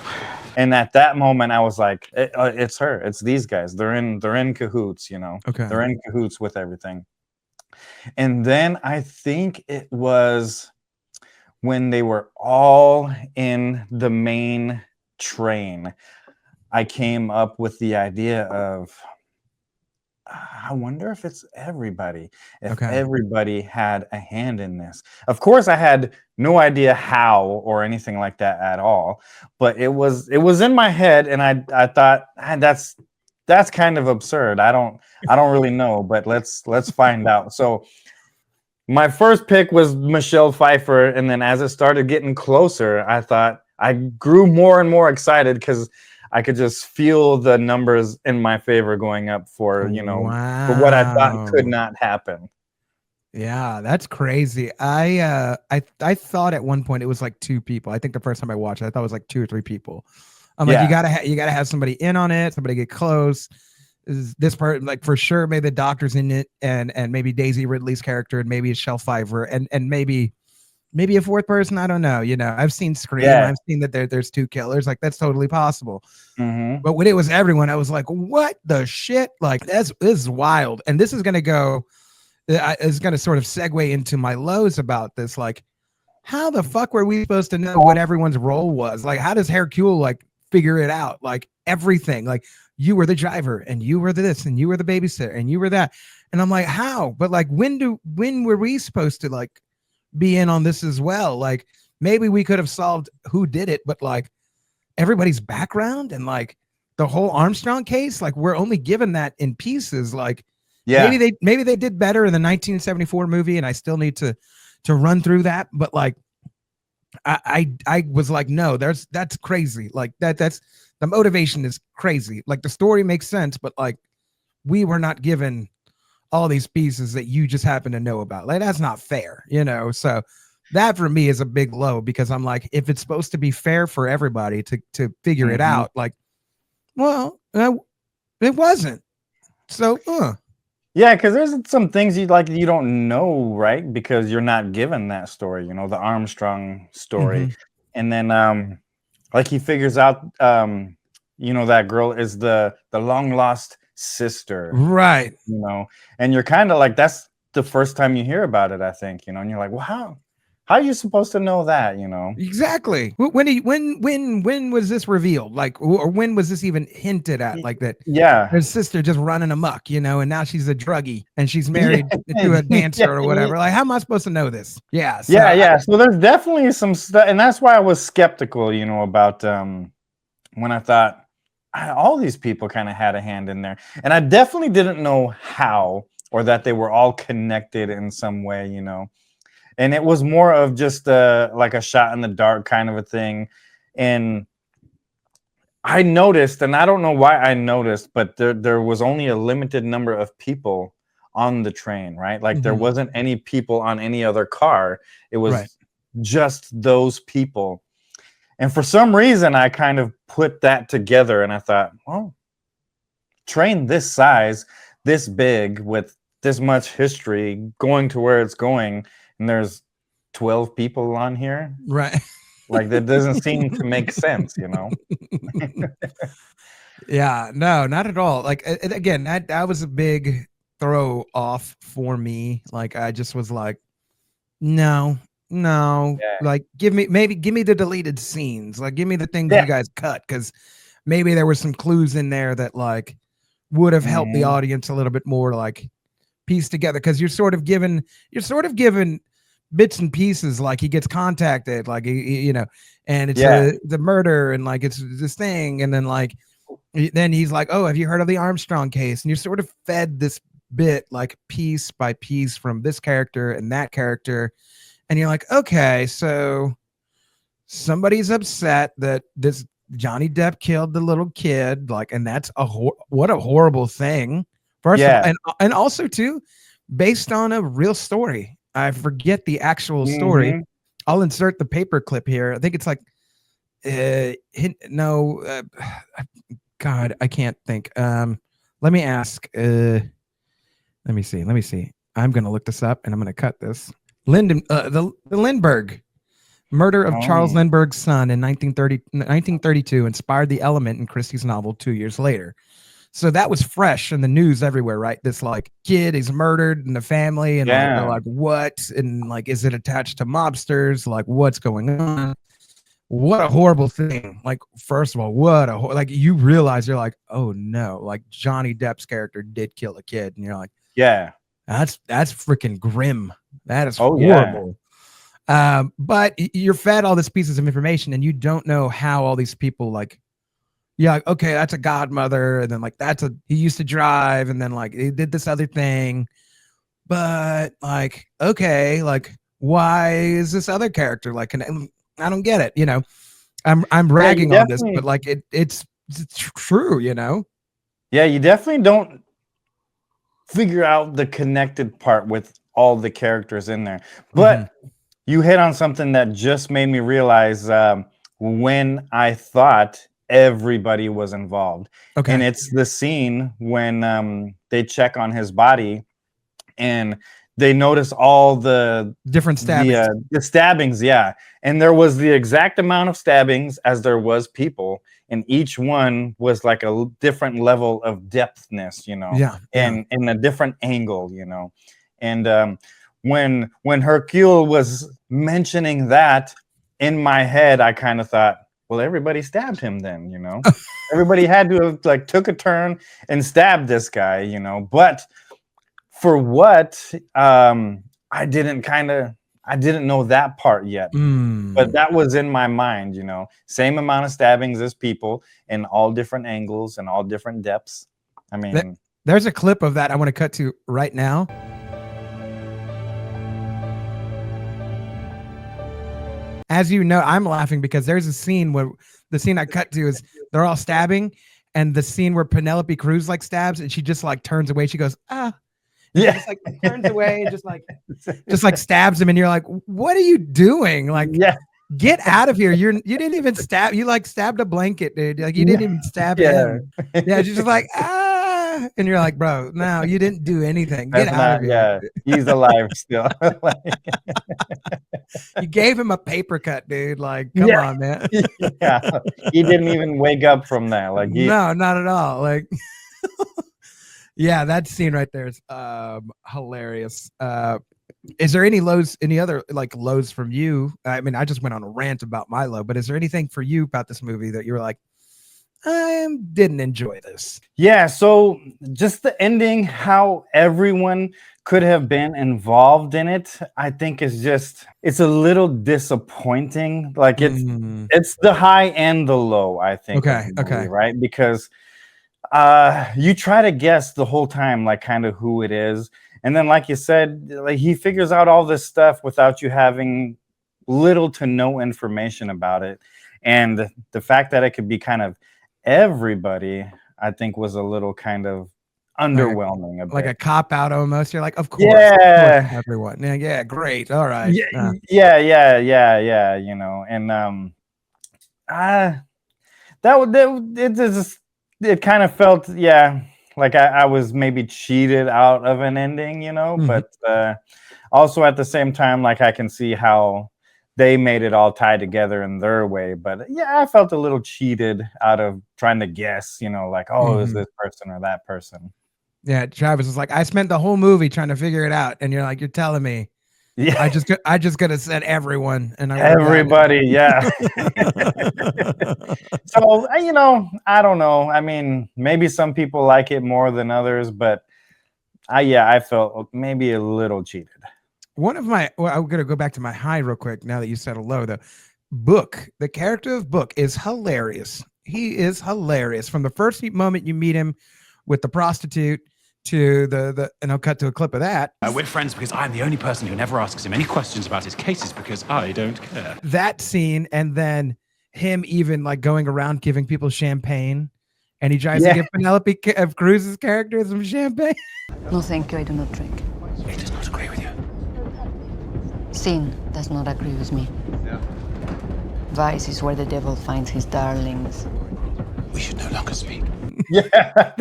Speaker 1: And at that moment, I was like, "It's her. It's these guys. They're in cahoots.
Speaker 2: Okay.
Speaker 1: They're in cahoots with everything." And then I think it was when they were all in the main train, I came up with the idea of, I wonder if it's everybody. If everybody had a hand in this. Of course, I had no idea how or anything like that at all, but it was in my head, and I thought, that's kind of absurd. I don't really know, but let's find out. So my first pick was Michelle Pfeiffer, and then as it started getting closer, I thought I grew more and more excited because I could just feel the numbers in my favor going up for for what I thought could not happen.
Speaker 2: Yeah, that's crazy. I thought at one point it was like 2 people. I think the first time I watched it, I thought it was like 2 or 3 people. I'm like, you gotta have somebody in on it, somebody get close. Is this part like for sure? Maybe the doctor's in it, and maybe Daisy Ridley's character, and maybe it's Michelle Pfeiffer, and maybe a 4th person. I don't know. I've seen Scream. Yeah. I've seen that there's 2 killers. Like that's totally possible.
Speaker 1: Mm-hmm.
Speaker 2: But when it was everyone, I was like, what the shit? Like this is wild. And this is gonna go. Is gonna sort of segue into my lows about this. Like, how the fuck were we supposed to know what everyone's role was? Like, how does Hercule like figure it out? Like everything. Like you were the driver, and you were this, and you were the babysitter, and you were that. And I'm like, how? But like, when were we supposed to like be in on this as well? Like maybe we could have solved who did it, but like everybody's background and like the whole Armstrong case, like we're only given that in pieces. Like maybe they did better in the 1974 movie, and I still need to run through that. But like I was like, no, that's crazy. Like that's the motivation is crazy. Like the story makes sense, but like we were not given all these pieces that you just happen to know about. Like that's not fair, So that for me is a big low, because I'm like, if it's supposed to be fair for everybody to figure it out, like, well, it wasn't. So,
Speaker 1: yeah, because there's some things you don't know, right? Because you're not given that story, the Armstrong story. and then like he figures out that girl is the long lost sister,
Speaker 2: right?
Speaker 1: And you're kind of like, that's the first time you hear about it, I think, and you're like, well, how are you supposed to know that,
Speaker 2: Exactly. When was this revealed? Like, or when was this even hinted at? Like that?
Speaker 1: Yeah.
Speaker 2: Her sister just running amok, and now she's a druggie and she's married to a dancer or whatever. Like, how am I supposed to know this? Yeah. So
Speaker 1: So there's definitely some stuff, and that's why I was skeptical, about when I thought all these people kind of had a hand in there, and I definitely didn't know how, or that they were all connected in some way, And it was more of just like a shot in the dark kind of a thing. And I noticed, and I don't know why I noticed, but there was only a limited number of people on the train, right? Like there wasn't any people on any other car. It was just those people. And for some reason, I kind of put that together, and I thought, well, train this size, this big, with this much history, going to where it's going, and there's 12 people on here,
Speaker 2: right?
Speaker 1: Like that doesn't seem to make sense,
Speaker 2: Yeah, no, not at all. Like again, that was a big throw off for me. Like I just was like, no, like give me the deleted scenes. Like give me the things you guys cut, because maybe there were some clues in there that like would have helped the audience a little bit more, like piece together, because you're sort of given bits and pieces. Like he gets contacted, like and it's the murder, and like it's this thing, and then like then he's like, oh, have you heard of the Armstrong case? And you're sort of fed this bit like piece by piece from this character and that character, and you're like, okay, so somebody's upset that this Johnny Depp killed the little kid, like, and that's what a horrible thing. First of all, and also too, based on a real story. I forget the actual story. I'll insert the paper clip here. I think it's like, God, I can't think. Let me ask. Let me see. I'm going to look this up, and I'm going to cut this. The Lindbergh murder of Charles Lindbergh's son in 1932 inspired the element in Christie's novel 2 years later. So that was fresh in the news everywhere, right? This like kid is murdered in the family, and like, they're like, what? And like, is it attached to mobsters? Like, what's going on? What a horrible thing. Like, first of all, like you realize you're like, oh no, like Johnny Depp's character did kill a kid. And you're like, that's freaking grim. That is horrible. But you're fed all these pieces of information, and you don't know how all these people like, okay, that's a godmother, and then like he used to drive, and then like he did this other thing, but like, okay, like why is this other character like, I don't get it, I'm ragging on this, but like it's true,
Speaker 1: Yeah, you definitely don't figure out the connected part with all the characters in there, but you hit on something that just made me realize when I thought everybody was involved. And it's the scene when they check on his body and they notice all the
Speaker 2: different stabbings.
Speaker 1: The stabbings, and there was the exact amount of stabbings as there was people, and each one was like a different level of depthness, and in a different angle, and when Hercule was mentioning that, in my head I kind of thought, well, everybody stabbed him then, everybody had to have like took a turn and stabbed this guy, but for what, I didn't know that part yet, but that was in my mind, same amount of stabbings as people in all different angles and all different depths. I mean,
Speaker 2: there's a clip of that I want to cut to right now. As you know, I'm laughing because there's a scene where the scene I cut to is they're all stabbing, and the scene where Penelope Cruz like stabs, and she just like turns away. She goes, ah. And she just like turns away and just like stabs him, and you're like, what are you doing? Like, get out of here. You didn't even stab. You like stabbed a blanket, dude. Like you didn't even stab him. Yeah, she's just like, ah. And you're like, bro, no, you didn't do anything. Get
Speaker 1: That's
Speaker 2: out of
Speaker 1: not,
Speaker 2: here.
Speaker 1: yeah, he's alive still. Like,
Speaker 2: You gave him a paper cut, dude. Like, come
Speaker 1: yeah,
Speaker 2: on, man.
Speaker 1: yeah. He didn't even wake up from that. Like,
Speaker 2: No, not at all. Like, yeah, that scene right there is hilarious. Is there any other like lows from you? I mean, I just went on a rant about my low, but is there anything for you about this movie that you were like, I didn't enjoy this?
Speaker 1: yeah, so just the ending, how everyone could have been involved in it, I think is just, it's a little disappointing. Like it's the high and the low, I think.
Speaker 2: Okay,
Speaker 1: of the movie,
Speaker 2: okay.
Speaker 1: right? Because you try to guess the whole time, like kind of who it is. And then, like you said, like he figures out all this stuff without you having little to no information about it. And the fact that it could be kind of everybody, I think, was a little kind of underwhelming.
Speaker 2: Like a cop out almost. You're like, of course,
Speaker 1: yeah,
Speaker 2: of course, everyone. Yeah, great. All right.
Speaker 1: Yeah. You know, and it kind of felt, yeah, like I was maybe cheated out of an ending, you know, but also at the same time, like I can see how they made it all tie together in their way. But yeah, I felt a little cheated out of trying to guess, you know, like, oh, is this person or that person?
Speaker 2: Yeah, Travis was like, I spent the whole movie trying to figure it out, and you're like, you're telling me.
Speaker 1: Yeah,
Speaker 2: I just could have said everyone, and
Speaker 1: everybody, yeah. So you know, I don't know. I mean, maybe some people like it more than others, but I felt maybe a little cheated.
Speaker 2: One of my, well, I'm gonna go back to my high real quick now that you said hello. The character of Book is hilarious. He is hilarious from the first moment you meet him with the prostitute to the and I'll cut to a clip of that.
Speaker 6: We're friends because I'm the only person who never asks him any questions about his cases because I don't care.
Speaker 2: That scene, and then him even like going around giving people champagne, and he tries to give Penelope Cruz's character some champagne.
Speaker 7: No, thank you. I do not drink.
Speaker 6: He does not agree with you.
Speaker 7: Sin does not agree with me.
Speaker 6: Yeah.
Speaker 7: Vice is where the devil finds his darlings.
Speaker 6: We should no longer speak.
Speaker 1: Yeah,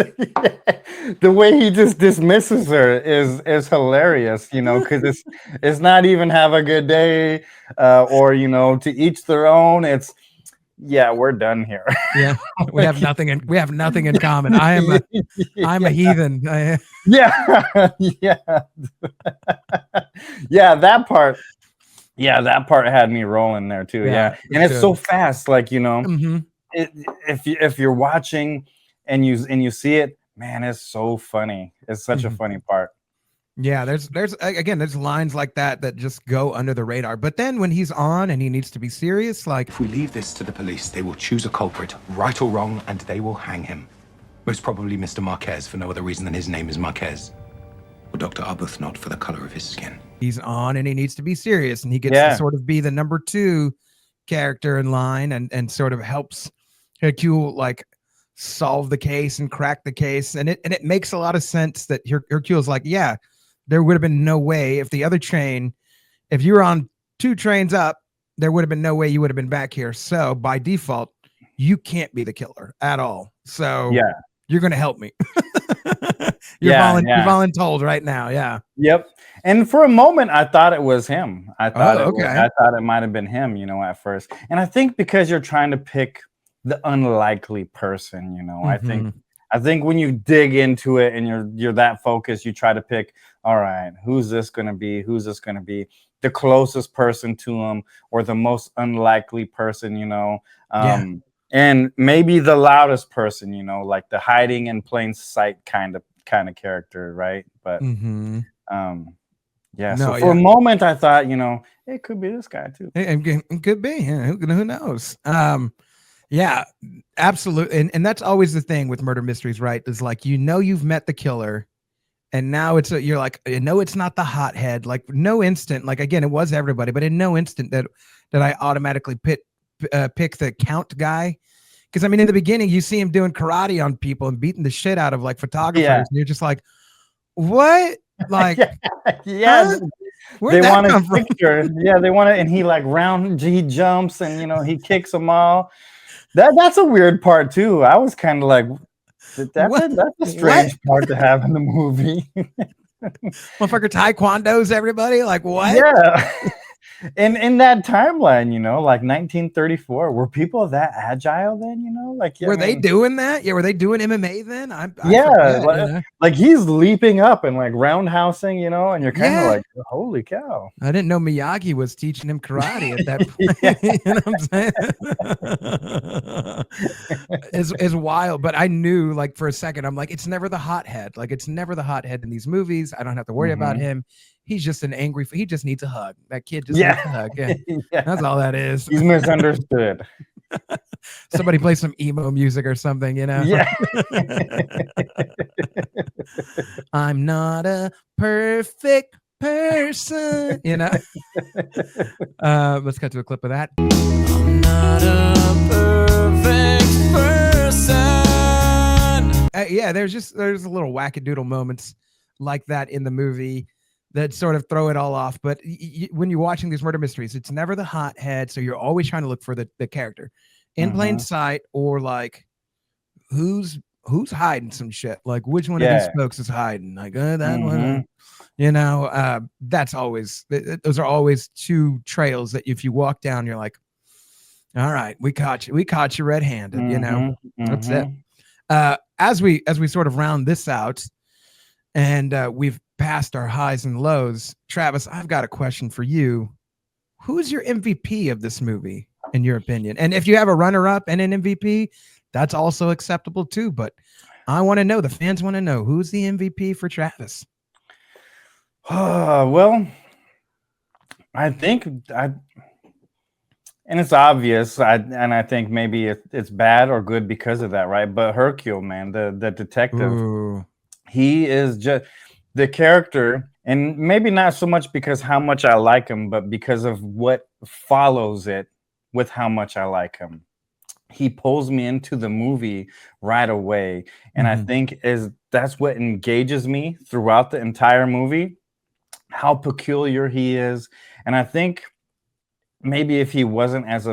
Speaker 1: the way he just dismisses her is hilarious, you know, because it's not even have a good day, or you know, to each their own. It's we're done here.
Speaker 2: Yeah, we have nothing in common. I'm a heathen.
Speaker 1: Yeah. That part. Yeah, that part had me rolling there too. Yeah. And it's so fast, like, you know, if you're watching and you see it, man, it's so funny. It's such a funny part.
Speaker 2: Yeah, there's lines like that just go under the radar. But then when he's on and he needs to be serious, like,
Speaker 6: if we leave this to the police, they will choose a culprit, right or wrong, and they will hang him. Most probably Mr. Marquez, for no other reason than his name is Marquez. Or Dr. Arbuthnot for the color of his skin.
Speaker 2: He's on and he needs to be serious, and he gets to sort of be the number 2 character in line and sort of helps Hercule like solve the case and crack the case. And it makes a lot of sense that Hercule's like, yeah, there would have been no way if the other train, if you were on 2 trains up, there would have been no way you would have been back here. So by default, you can't be the killer at all. So you're going to help me. You're voluntold right now. Yeah.
Speaker 1: Yep. And for a moment, I thought it was him. I thought it might have been him, you know, at first. And I think because you're trying to pick the unlikely person, you know, I think when you dig into it and you're that focused, you try to pick, all right, who's this going to be? Who's this going to be? The closest person to him or the most unlikely person, you know? And maybe the loudest person, you know, like the hiding in plain sight kind of character, right? But so for a moment I thought, you know, it could be this guy too.
Speaker 2: It could be. Who knows? Yeah, absolutely. And that's always the thing with murder mysteries, right? Is like, you know, you've met the killer, and now you're like, no, it's not the hothead. Like, no instant, like, again, it was everybody, but in no instant that I automatically pick the count guy. Because I mean, in the beginning, you see him doing karate on people and beating the shit out of like photographers, and you're just like, what? Like,
Speaker 1: they want a picture. Yeah, they want it, and he like he jumps and, you know, he kicks them all. That's a weird part too. I was kind of like, That's a strange part to have in the movie.
Speaker 2: Motherfucker taekwondos everybody, like what?
Speaker 1: Yeah. And in that timeline, like 1934, were people that agile then? Like
Speaker 2: were they doing that? Yeah, were they doing MMA then? I
Speaker 1: forget, like he's leaping up and like roundhousing, and you're kind of like, holy cow!
Speaker 2: I didn't know Miyagi was teaching him karate at that point. You know what I'm saying? It's wild, but I knew, like, for a second, I'm like, it's never the hothead. Like, it's never the hothead in these movies. I don't have to worry about him. He's just an angry. He just needs a hug. That kid just needs a hug. Yeah. That's all that is.
Speaker 1: He's misunderstood.
Speaker 2: Somebody play some emo music or something,
Speaker 1: Yeah.
Speaker 2: I'm not a perfect person, Let's cut to a clip of that. I'm not a perfect person. There's a little wackadoodle moments like that in the movie that sort of throw it all off. But when you're watching these murder mysteries, it's never the hothead. So you're always trying to look for the character in plain sight, or like who's hiding some shit. Like which one of these folks is hiding? Like that one. That's always, those are always two trails that if you walk down, you're like, all right, we caught you red-handed. That's it. As we sort of round this out, and we've passed our highs and lows, Travis, I've got a question for you. Who's your MVP of this movie, in your opinion? And if you have a runner-up and an MVP, that's also acceptable too. But I want to know, the fans want to know, who's the MVP for Travis?
Speaker 1: Well, I think and it's obvious. I think maybe it's bad or good because of that, right? But Hercule, man, the detective, he is just the character, and maybe not so much because how much I like him, but because of what follows it with how much I like him. He pulls me into the movie right away, and I think that's what engages me throughout the entire movie. How peculiar he is. And I think maybe if he wasn't as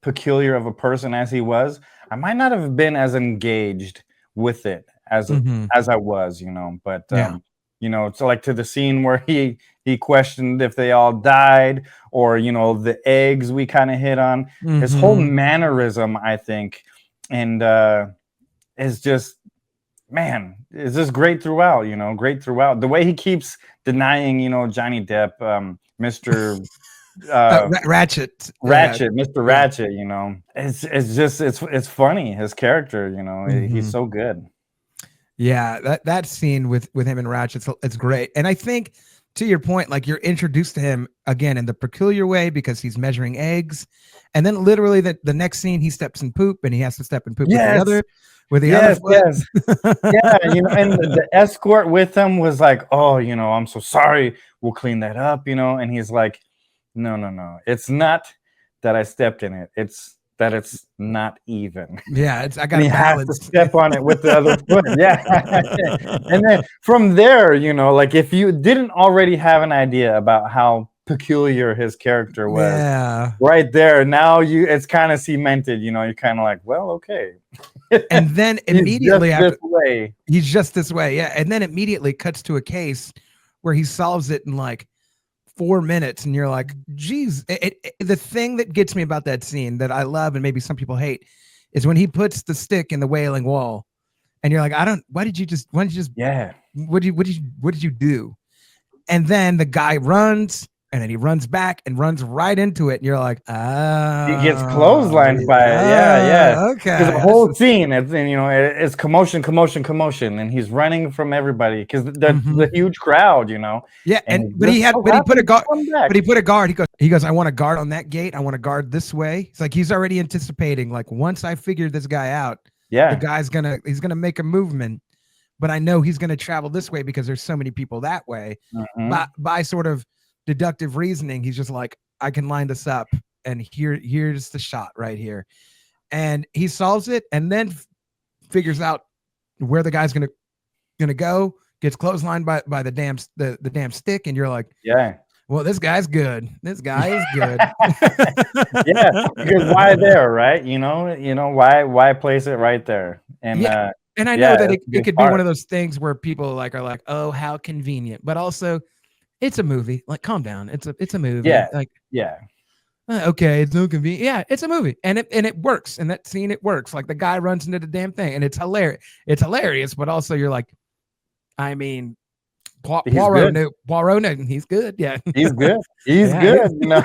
Speaker 1: peculiar of a person as he was, I might not have been as engaged with it as I was, but so like to the scene where he questioned if they all died, or the eggs we kind of hit on, his whole mannerism, I think, and is just, man, it's just great throughout, great throughout. The way he keeps denying, Johnny Depp, Mr.
Speaker 2: Ratchet,
Speaker 1: Mr. Ratchet, it's just, it's funny. His character, he's so good.
Speaker 2: Yeah, that scene with him and Ratchet, it's great. And I think, to your point, like, you're introduced to him again in the peculiar way because he's measuring eggs, and then literally the next scene he steps in poop, and he has to step in poop with the other. Other foot.
Speaker 1: Yeah, and the escort with him was like, oh, I'm so sorry, we'll clean that up, and he's like, no, it's not that I stepped in it, it's that it's not even.
Speaker 2: Yeah, I got to
Speaker 1: have to step on it with the other foot. Yeah. And then from there, like, if you didn't already have an idea about how peculiar his character was, right there, now it's kind of cemented, you're kind of like, well, okay.
Speaker 2: And then immediately
Speaker 1: he's
Speaker 2: just this way. Yeah. And then immediately cuts to a case where he solves it in like 4 minutes, and you're like, geez. The thing that gets me about that scene that I love, and maybe some people hate, is when he puts the stick in the Wailing Wall, and you're like, what did you do? And then the guy runs, and then he runs back and runs right into it, and you're like,
Speaker 1: he gets clotheslined by it. Yeah.
Speaker 2: Okay.
Speaker 1: The whole scene, it's commotion, and he's running from everybody because the huge crowd,
Speaker 2: Yeah, but he put a guard. He goes, I want a guard on that gate. I want a guard this way. It's like he's already anticipating, like, once I figure this guy out, the guy's he's gonna make a movement, but I know he's gonna travel this way because there's so many people that way. By sort of deductive reasoning, he's just like, I can line this up, and here's the shot right here, and he solves it, and then figures out where the guy's gonna go, gets clotheslined by the damn stick, and you're like, well, this guy's good. This guy is good.
Speaker 1: Yeah, because why there, right? Why place it right there? And
Speaker 2: And I know that it could be one of those things where people like are like, oh, how convenient, but also it's a movie. Like, calm down. It's a movie.
Speaker 1: Yeah.
Speaker 2: Like,
Speaker 1: yeah.
Speaker 2: Okay, it's no convenient. Yeah, it's a movie, and it works. And that scene, it works. Like the guy runs into the damn thing, and it's hilarious. It's hilarious, but also you're like, I mean, Poirot knew he's good. Yeah,
Speaker 1: he's good. He's good. You know?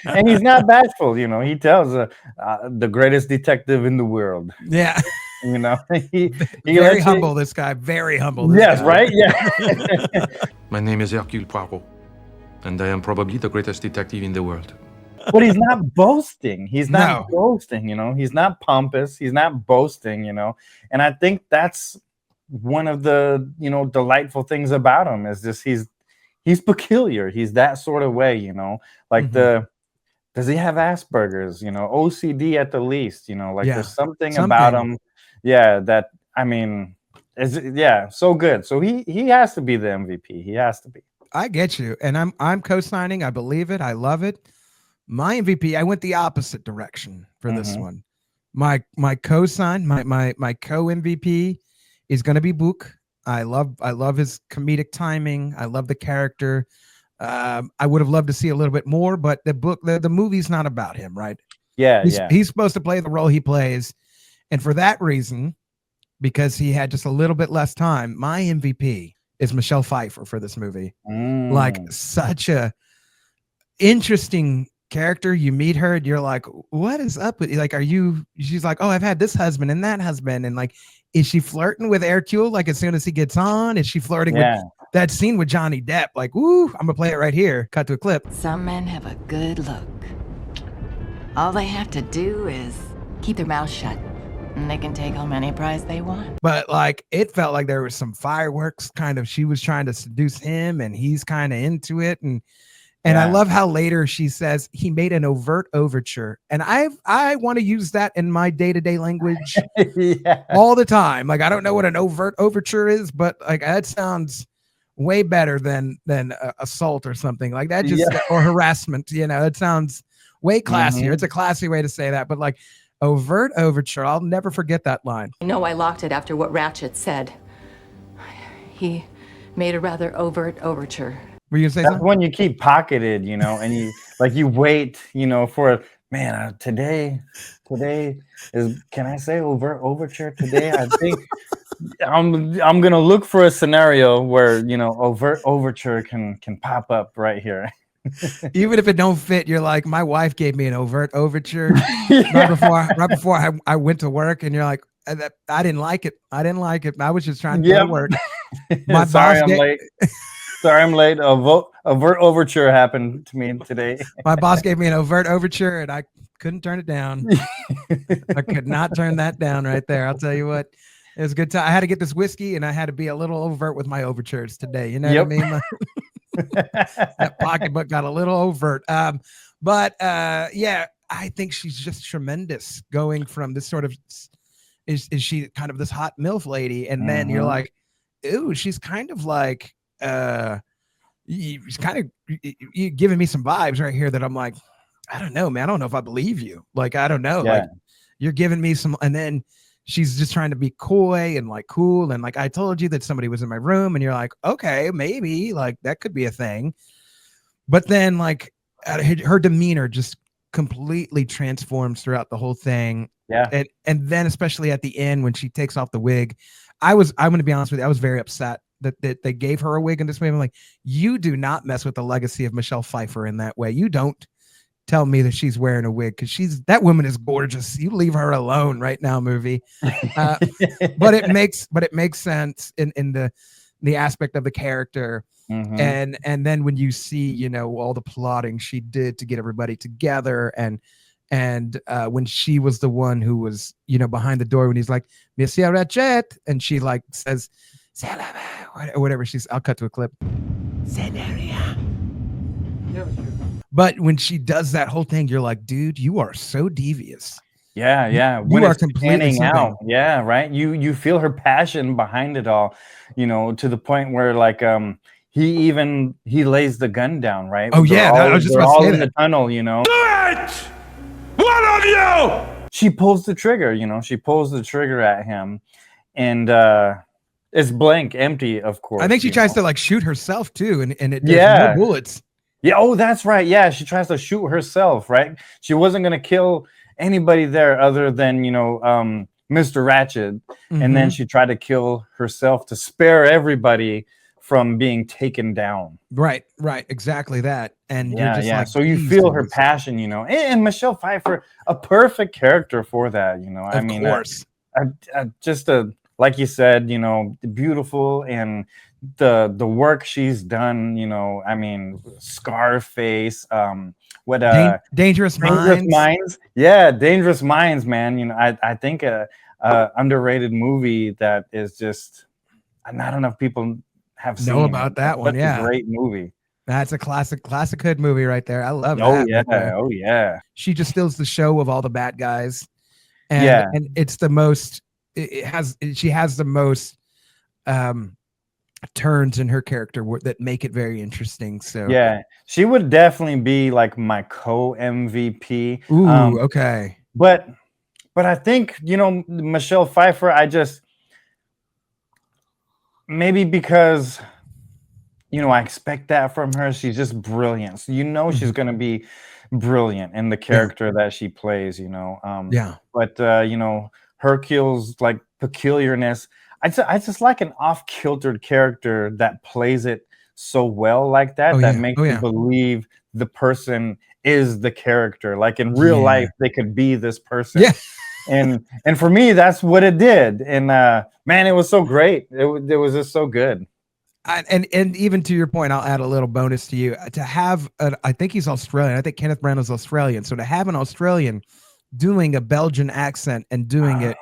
Speaker 1: And he's not bashful. You know, he tells the greatest detective in the world.
Speaker 2: Yeah.
Speaker 1: You know, he
Speaker 2: very humble. This guy, very humble.
Speaker 1: Yes,
Speaker 2: guy.
Speaker 1: Right. Yeah.
Speaker 3: My name is Hercule Poirot, and I am probably the greatest detective in the world.
Speaker 1: But he's not boasting. He's not boasting. You know, he's not pompous. He's not boasting. You know, and I think that's one of the delightful things about him is just he's peculiar. He's that sort of way. You know, like does he have Asperger's? You know, OCD at the least. You know, like there's something about him. Yeah, that I mean, so good. So he has to be the MVP. He has to be.
Speaker 2: I get you, and I'm co-signing. I believe it. I love it. My MVP. I went the opposite direction for this one. My co-sign. My co-MVP is going to be Book. I love his comedic timing. I love the character. I would have loved to see a little bit more, but the movie's not about him, right?
Speaker 1: Yeah,
Speaker 2: he's supposed to play the role he plays. And for that reason, because he had just a little bit less time, my MVP is Michelle Pfeiffer for this movie. Like, such a interesting character. You meet her and you're like, what is up with you? Like, she's like, oh, I've had this husband and that husband. And like, is she flirting with Hercule? Like, as soon as he gets on, is she flirting with that scene with Johnny Depp? Like, woo, I'm gonna play it right here. Cut to a clip.
Speaker 7: Some men have a good look. All they have to do is keep their mouth shut, and they can take home any prize they want.
Speaker 2: But like, it felt like there was some fireworks kind of. She was trying to seduce him, and he's kind of into it. And I love how later she says he made an overt overture, and I want to use that in my day-to-day language all the time. Like, I don't know what an overt overture is, but like, that sounds way better than assault or something like that. Just or harassment. You know, it sounds way classier. It's a classy way to say that, but like. Overt overture. I'll never forget that line.
Speaker 7: I know I locked it after what Ratchet said. He made a rather overt overture.
Speaker 2: Were you gonna say
Speaker 1: that's
Speaker 2: something?
Speaker 1: When you keep pocketed, you know, and you wait, you know, for today is. Can I say overt overture today? I think I'm gonna look for a scenario where overt overture can pop up right here.
Speaker 2: Even if it don't fit, you're like, my wife gave me an overt overture right before I went to work, and you're like, I didn't like it. I was just trying to go to work.
Speaker 1: Sorry, I'm late. Overt overture happened to me today.
Speaker 2: My boss gave me an overt overture, and I couldn't turn it down. I could not turn that down right there. I'll tell you what. It was a good time. I had to get this whiskey, and I had to be a little overt with my overtures today. You know what I mean? That pocketbook got a little overt. But I think she's just tremendous going from this sort of, is she kind of this hot MILF lady? And then you're like, ooh, she's kind of like, she's kind of you giving me some vibes right here that I'm like, I don't know, man. I don't know if I believe you. Like, I don't know. Like, you're giving me some, and then she's just trying to be coy and like cool. And like, I told you that somebody was in my room, and you're like, okay, maybe like that could be a thing. But then like her demeanor just completely transforms throughout the whole thing. Yeah. And then especially at the end when she takes off the wig, I'm going to be honest with you, I was very upset that they gave her a wig in this way. I'm like, you do not mess with the legacy of Michelle Pfeiffer in that way. You don't tell me that she's wearing a wig, because that woman is gorgeous. You leave her alone right now, movie. But it makes sense in the aspect of the character. And then when you see, all the plotting she did to get everybody together, and when she was the one who was, behind the door when he's like, Monsieur Ratchet, and she like says, or whatever I'll cut to a clip. But when she does that whole thing, you're like, dude, you are so devious.
Speaker 1: Yeah.
Speaker 2: When you are completely
Speaker 1: out. Yeah, right. You feel her passion behind it all, to the point where like he lays the gun down, right?
Speaker 2: Oh, yeah. I was just about to say
Speaker 1: in the tunnel,
Speaker 5: Do it! One of you!
Speaker 1: she pulls the trigger, she pulls the trigger at him, and it's blank, empty, of course.
Speaker 2: I think she tries to like shoot herself too, and there's
Speaker 1: Yeah.
Speaker 2: no bullets.
Speaker 1: Yeah, oh, that's right. Yeah, she tries to shoot herself, right? She wasn't gonna kill anybody there other than, Mr. Ratchet. And then she tried to kill herself to spare everybody from being taken down.
Speaker 2: Right, exactly that. And you're just like,
Speaker 1: so you feel her passion, and Michelle Pfeiffer, a perfect character for that,
Speaker 2: Of course.
Speaker 1: Just like you said, beautiful, and the work she's done, Scarface,
Speaker 2: Dangerous Minds.
Speaker 1: Yeah, Dangerous Minds, man. I think a underrated movie that is just not enough people have seen.
Speaker 2: Know about that one. Yeah,
Speaker 1: a great movie.
Speaker 2: That's a classic hood movie right there. I love
Speaker 1: that.
Speaker 2: Oh
Speaker 1: yeah.
Speaker 2: She just steals the show of all the bad guys, and it's the most. She has the most turns in her character that make it very interesting. So
Speaker 1: yeah, she would definitely be like my co-MVP.
Speaker 2: Ooh, okay.
Speaker 1: But I think, Michelle Pfeiffer, maybe because, I expect that from her. She's just brilliant. So, she's going to be brilliant in the character that she plays, But, Hercule's like peculiarness. I just like an off-kiltered character that plays it so well like that, makes you believe the person is the character. Like in real life, they could be this person.
Speaker 2: Yeah.
Speaker 1: And for me, that's what it did. And man, it was so great. It was just so good.
Speaker 2: And even to your point, I'll add a little bonus to you. To have, I think he's Australian. I think Kenneth Branagh's Australian. So to have an Australian doing a Belgian accent and doing it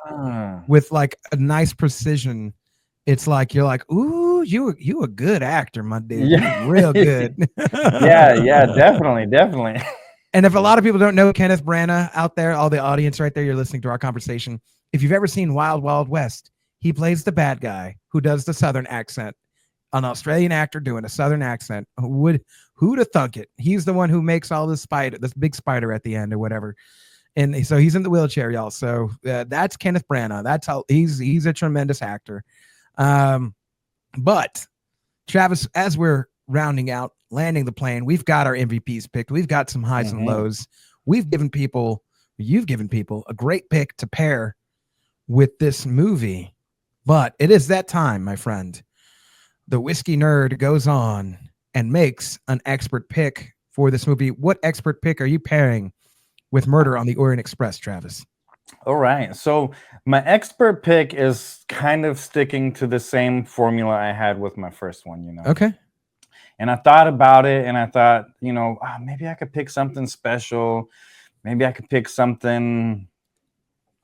Speaker 2: with like a nice precision, it's like you're like, ooh, you a good actor, my dude.
Speaker 1: Yeah.
Speaker 2: You're real good.
Speaker 1: yeah, definitely.
Speaker 2: And if a lot of people don't know Kenneth Branagh out there, all the audience right there, you're listening to our conversation. If you've ever seen Wild Wild West, he plays the bad guy who does the Southern accent. An Australian actor doing a Southern accent. Who'd have thunk it? He's the one who makes all this big spider at the end or whatever. And so he's in the wheelchair, y'all. So that's Kenneth Branagh. That's how he's a tremendous actor. But Travis, as we're rounding out, landing the plane, we've got our MVPs picked. We've got some highs and lows. You've given people a great pick to pair with this movie. But it is that time, my friend. The whiskey nerd goes on and makes an expert pick for this movie. What expert pick are you pairing with Murder on the Orient Express, Travis?
Speaker 1: All right. So my expert pick is kind of sticking to the same formula I had with my first one,
Speaker 2: Okay.
Speaker 1: And I thought about it, and I thought, maybe I could pick something special. Maybe I could pick something,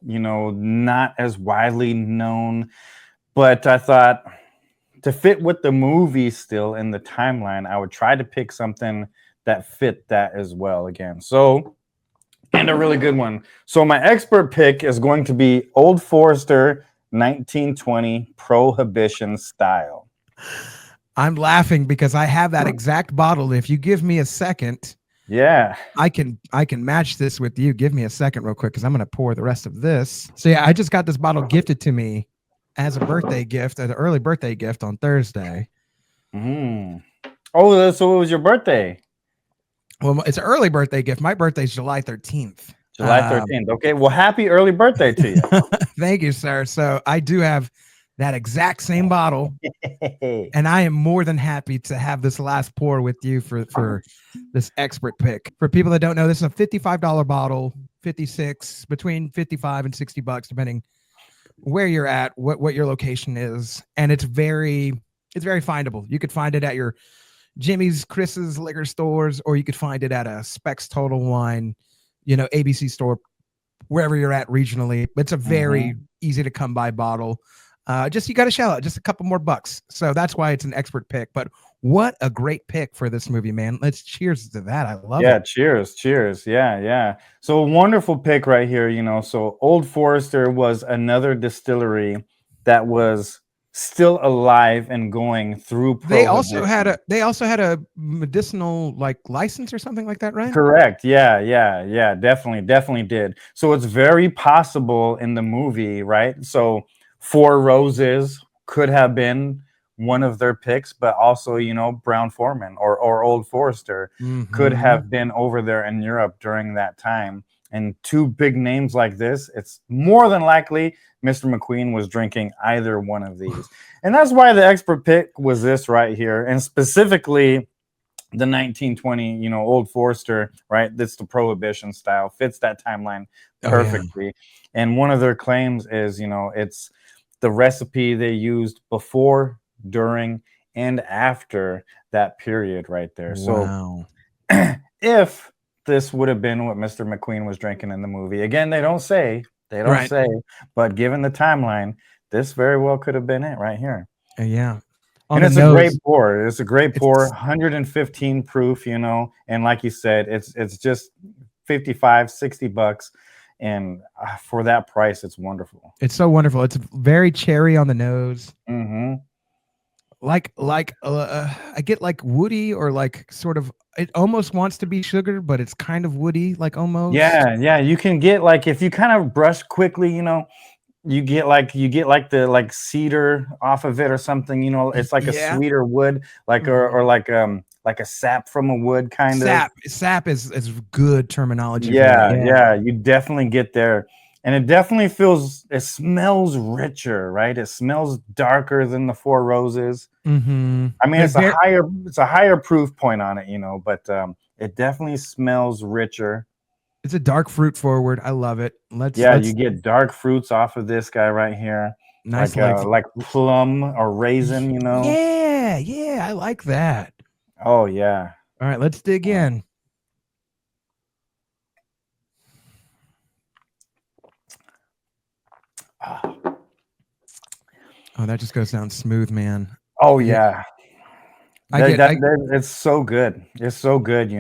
Speaker 1: not as widely known. But I thought to fit with the movie still in the timeline, I would try to pick something that fit that as well again. So, and a really good one. So my expert pick is going to be Old Forester 1920 Prohibition style.
Speaker 2: I'm laughing because I have that exact bottle. If you give me a second, I can match this with you. Give me a second real quick because I'm going to pour the rest of this. So yeah, I just got this bottle gifted to me as a birthday gift, an early birthday gift on Thursday.
Speaker 1: Oh, so it was your birthday?
Speaker 2: Well, it's an early birthday gift. My birthday's July 13th.
Speaker 1: July 13th. Okay. Well, happy early birthday to you.
Speaker 2: Thank you, sir. So I do have that exact same bottle, and I am more than happy to have this last pour with you for this expert pick. For people that don't know, this is a $55 bottle, 56, between 55 and $60, depending where you're at, what your location is, and it's very findable. You could find it at your Jimmy's, Chris's liquor stores, or you could find it at a Specs Total Wine, ABC store, wherever you're at regionally. It's a very easy to come by bottle. You got to shell out just a couple more bucks. So that's why it's an expert pick. But what a great pick for this movie, man. Let's cheers to that. I love it.
Speaker 1: Yeah, cheers. Yeah. So a wonderful pick right here, So Old Forester was another distillery that was still alive and going through
Speaker 2: They also had
Speaker 1: prohibition.
Speaker 2: a medicinal like license or something like that, right?
Speaker 1: Correct. Yeah. Definitely did. So it's very possible in the movie, right? So Four Roses could have been one of their picks, but also, Brown Foreman or Old Forester could
Speaker 2: Mm-hmm.
Speaker 1: have been over there in Europe during that time. And two big names like this, it's more than likely Mr. McQueen was drinking either one of these. And that's why the expert pick was this right here. And specifically the 1920, Old Forester, right? That's the Prohibition style, fits that timeline perfectly. And one of their claims is, it's the recipe they used before, during, and after that period right there.
Speaker 2: Wow.
Speaker 1: So if this would have been what Mr. McQueen was drinking in the movie, again, they don't say, but given the timeline, this very well could have been it right here.
Speaker 2: Yeah.
Speaker 1: And it's a great pour. It's a great pour, 115 proof, and like you said, it's just $55-$60, and for that price, it's wonderful.
Speaker 2: It's so wonderful. It's very cherry on the nose.
Speaker 1: Mm-hmm.
Speaker 2: I get like woody, or like sort of, it almost wants to be sugar, but it's kind of woody, like almost.
Speaker 1: Yeah. You can get like, if you kind of brush quickly, you get like the cedar off of it or something, it's like a sweeter wood, like or like a sap from a wood kind of.
Speaker 2: Sap is good terminology.
Speaker 1: Yeah, you definitely get there. And it definitely smells richer, right? It smells darker than the Four Roses.
Speaker 2: Mm-hmm.
Speaker 1: I mean, it's a higher proof point on it, but it definitely smells richer.
Speaker 2: It's a dark fruit forward. I love it.
Speaker 1: You get dark fruits off of this guy right here.
Speaker 2: Nice,
Speaker 1: like plum or raisin,
Speaker 2: Yeah, I like that.
Speaker 1: Oh yeah.
Speaker 2: All right, let's dig in. Oh, that just goes down smooth, man.
Speaker 1: Oh yeah. It's so good. It's so good,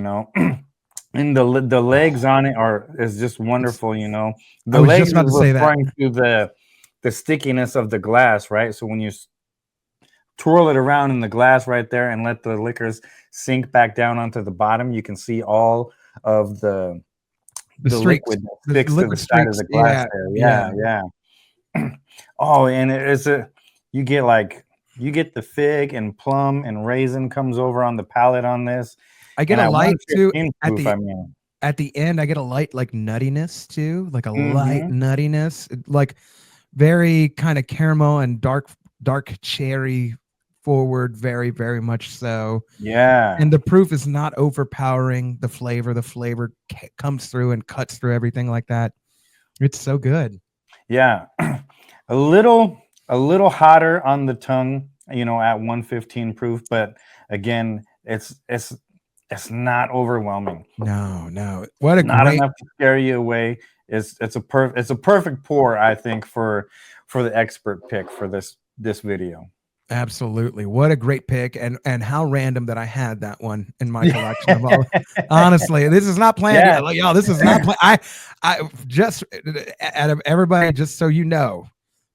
Speaker 1: And the legs on it is just wonderful, The legs is referring to the stickiness of the glass, right? So when you twirl it around in the glass right there and let the liquors sink back down onto the bottom, you can see all of the liquid that sticks to the side of the glass there. Yeah. Oh, and you get the fig and plum and raisin comes over on the palate on this.
Speaker 2: I get a light too at the end. I get a light like nuttiness too, like a light nuttiness, like very kind of caramel and dark cherry forward, very, very much so.
Speaker 1: Yeah.
Speaker 2: And the proof is not overpowering the flavor. The flavor comes through and cuts through everything like that. It's so good.
Speaker 1: Yeah. A little hotter on the tongue, at 115 proof, but again, it's not overwhelming.
Speaker 2: No. What a
Speaker 1: not enough to scare you away. It's a perfect pour, I think, for the expert pick for this video.
Speaker 2: Absolutely. What a great pick, and how random that I had that one in my collection of all. Honestly, this is not planned. Yeah. Like, y'all, this is not planned. I just, out of everybody, just so you know,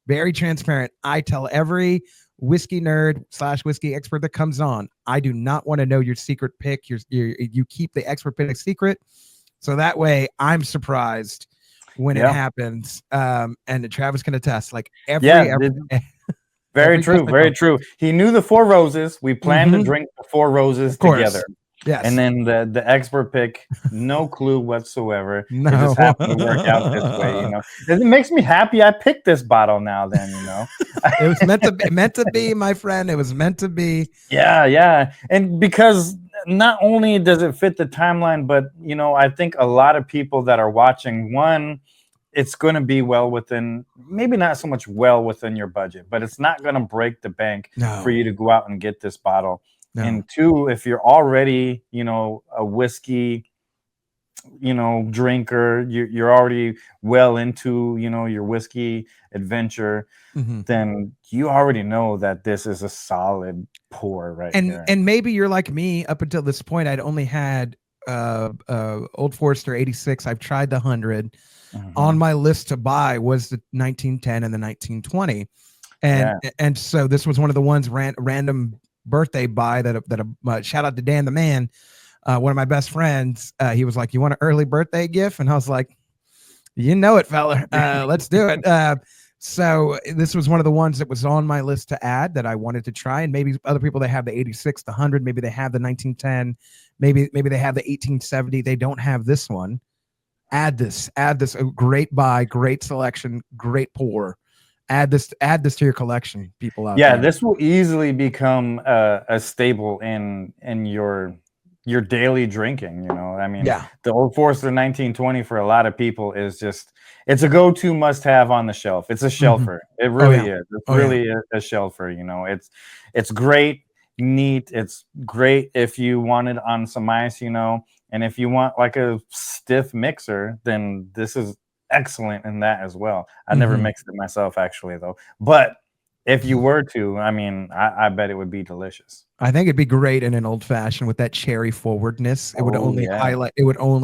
Speaker 2: very transparent. I tell every whiskey nerd / whiskey expert that comes on, I do not want to know your secret pick. You keep the expert pick a secret, so that way I'm surprised when it happens. And Travis can attest, like
Speaker 1: very true. He knew the Four Roses. We planned to drink the Four Roses together.
Speaker 2: Yes.
Speaker 1: And then the expert pick, no clue whatsoever.
Speaker 2: No.
Speaker 1: It just happened to work out this way, It makes me happy I picked this bottle now then,
Speaker 2: It was meant to be, my friend. It was meant to be.
Speaker 1: Yeah. And because not only does it fit the timeline, but I think a lot of people that are watching, one, it's going to be well within, maybe not so much well within your budget, but it's not going to break the bank for you to go out and get this bottle. No. And two, if you're already, a whiskey, drinker, you're already well into, your whiskey adventure, then you already know that this is a solid pour right there.
Speaker 2: And maybe you're like me. Up until this point, I'd only had Old Forester 86. I've tried the 100. On my list to buy was the 1910 and the 1920. And so this was one of the ones random birthday buy that shout out to Dan the man, one of my best friends. He was like, "You want an early birthday gift?" And I was like, "You know it, fella. Let's do it." So this was one of the ones that was on my list to add that I wanted to try, and maybe other people that have the 86, the 100, maybe they have the 1910, maybe they have the 1870. They don't have this one. Add this. A great buy, great selection, great pour. Add this to your collection, people out there.
Speaker 1: Yeah, this will easily become a staple in your daily drinking. You know, I mean, the Old Forester 1920 for a lot of people is just, it's a go-to must-have on the shelf. It's a shelfer. It really is. It's really a shelfer. You know, it's great, neat. It's great if you want it on some ice. You know, and if you want like a stiff mixer, then this is excellent in that as well. I never mixed it myself, actually, though. But if you were to, I mean, I bet it would be delicious.
Speaker 2: I think it'd be great in an old fashioned with that cherry forwardness. It would only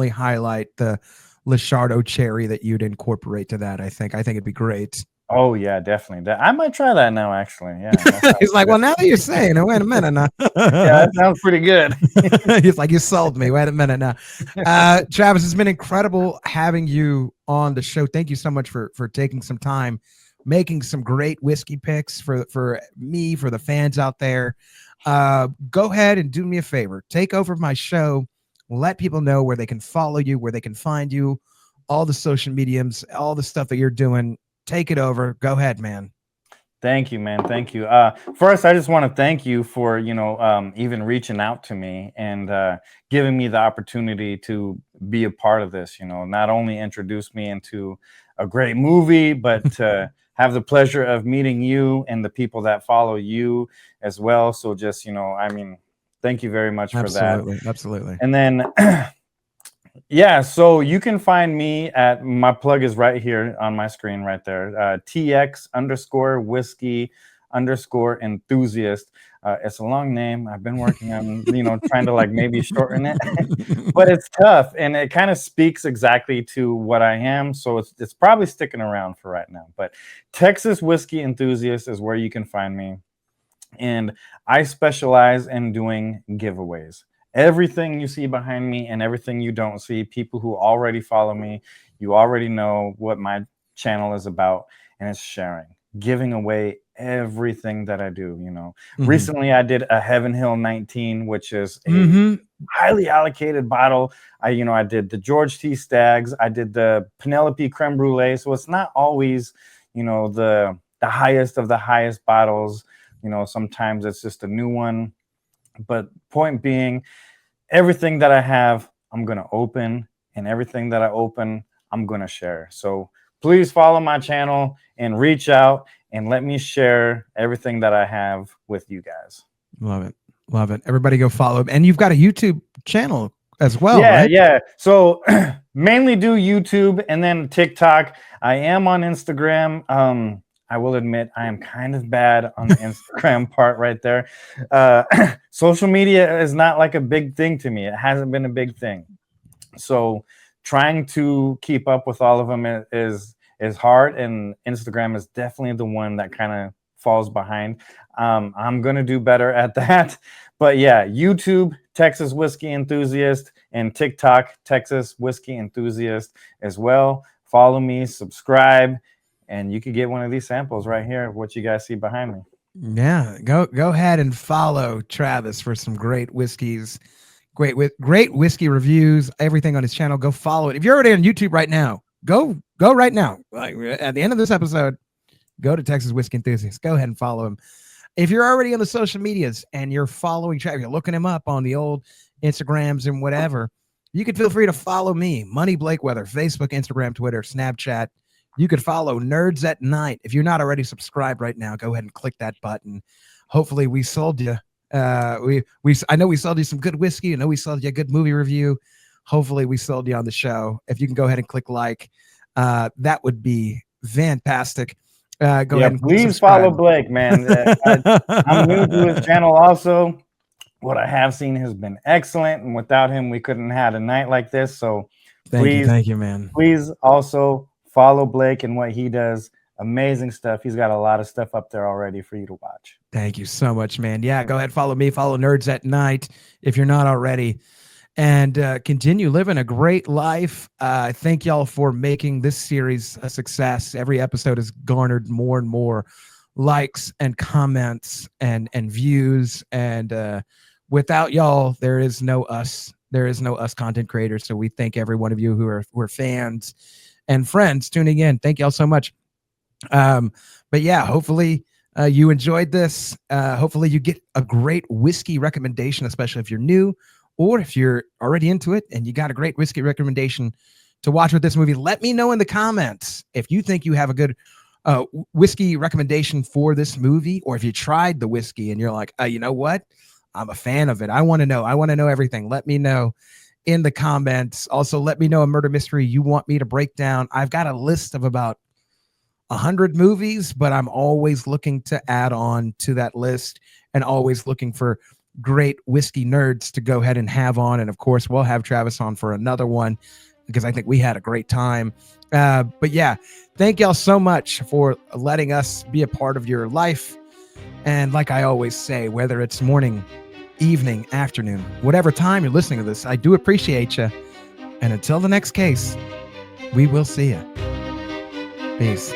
Speaker 2: highlight the Lichardo cherry that you'd incorporate to that. I think it'd be great.
Speaker 1: Oh yeah, definitely. I might try that now, actually. Yeah.
Speaker 2: He's like, well, now that you're saying it, wait a minute now.
Speaker 1: Yeah, that sounds pretty good.
Speaker 2: He's like, you sold me. Wait a minute now. Travis, it's been incredible having you on the show. Thank you so much for taking some time, making some great whiskey picks for me, for the fans out there. Go ahead and do me a favor. Take over my show. Let people know where they can follow you, where they can find you, all the social mediums, all the stuff that you're doing. Take it over. Go ahead, man.
Speaker 1: Thank you, man. Thank you. First, I just want to thank you for, even reaching out to me and giving me the opportunity to be a part of this, not only introduce me into a great movie, but to have the pleasure of meeting you and the people that follow you as well. So just, thank you very much for that.
Speaker 2: Absolutely.
Speaker 1: And then yeah, so you can find me at, my plug is right here on my screen right there, TX_whiskey_enthusiast. It's a long name. I've been working on, trying to like maybe shorten it, but it's tough. And it kind of speaks exactly to what I am. So it's probably sticking around for right now, but Texas Whiskey Enthusiast is where you can find me. And I specialize in doing giveaways. Everything you see behind me and everything you don't see, people who already follow me, you already know what my channel is about, and it's sharing, giving away everything that I do. Recently I did a Heaven Hill 19, which is a highly allocated bottle. I did the George T. Staggs, I did the Penelope Creme Brulee. So it's not always, the highest of the highest bottles. Sometimes it's just a new one. But point being, everything that I have, I'm going to open, and everything that I open, I'm going to share. So please follow my channel and reach out and let me share everything that I have with you guys.
Speaker 2: Love it. Love it. Everybody go follow him. And you've got a YouTube channel as well, right?
Speaker 1: Yeah. So mainly do YouTube and then TikTok. I am on Instagram. I will admit I am kind of bad on the Instagram part right there. Social media is not like a big thing to me. It hasn't been a big thing. So trying to keep up with all of them is hard. And Instagram is definitely the one that kind of falls behind. I'm going to do better at that. But yeah, YouTube, Texas Whiskey Enthusiast, and TikTok, Texas Whiskey Enthusiast as well. Follow me, subscribe. And you could get one of these samples right here, what you guys see behind me.
Speaker 2: Yeah, go ahead and follow Travis for some great whiskeys, great whiskey reviews, everything on his channel. Go follow it. If you're already on YouTube right now, go right now. Like at the end of this episode, go to Texas Whiskey Enthusiast. Go ahead and follow him. If you're already on the social medias and you're following Travis, you're looking him up on the old Instagrams and whatever, you could feel free to follow me, Money Blakeweather, Facebook, Instagram, Twitter, Snapchat. You could follow Nerds at Night. If you're not already subscribed right now, go ahead and click that button. Hopefully we sold you. I know we sold you some good whiskey. I know we sold you a good movie review. Hopefully we sold you on the show. If you can go ahead and click like, that would be fantastic. Go ahead and
Speaker 1: please follow Blake, man. I'm new to his channel also. What I have seen has been excellent. And without him, we couldn't have a night like this. So
Speaker 2: thank you, man.
Speaker 1: Please also follow Blake and what he does Amazing stuff. He's got a lot of stuff up there already for you to watch.
Speaker 2: Thank you so much, man. Yeah, go ahead, follow me, follow Nerds at Night if you're not already, and continue living a great life. Thank y'all for making this series a success. Every episode has garnered more and more likes and comments and views, and without y'all, there is no us. There is no us content creators. So we thank every one of you who are fans and friends tuning in. Thank y'all so much. But yeah, hopefully you enjoyed this. Hopefully you get a great whiskey recommendation, especially if you're new, or if you're already into it and you got a great whiskey recommendation to watch with this movie. Let me know in the comments if you think you have a good whiskey recommendation for this movie, or if you tried the whiskey and you're like, you know what? I'm a fan of it. I want to know everything. Let me know in the comments. Also, let me know a murder mystery you want me to break down. I've got a list of about 100 movies, but I'm always looking to add on to that list and always looking for great whiskey nerds to go ahead and have on. And of course, we'll have Travis on for another one because I think we had a great time. But yeah, thank y'all so much for letting us be a part of your life. And like I always say, whether it's morning, evening, afternoon, whatever time you're listening to this, I do appreciate you. And until the next case, we will see you. Peace.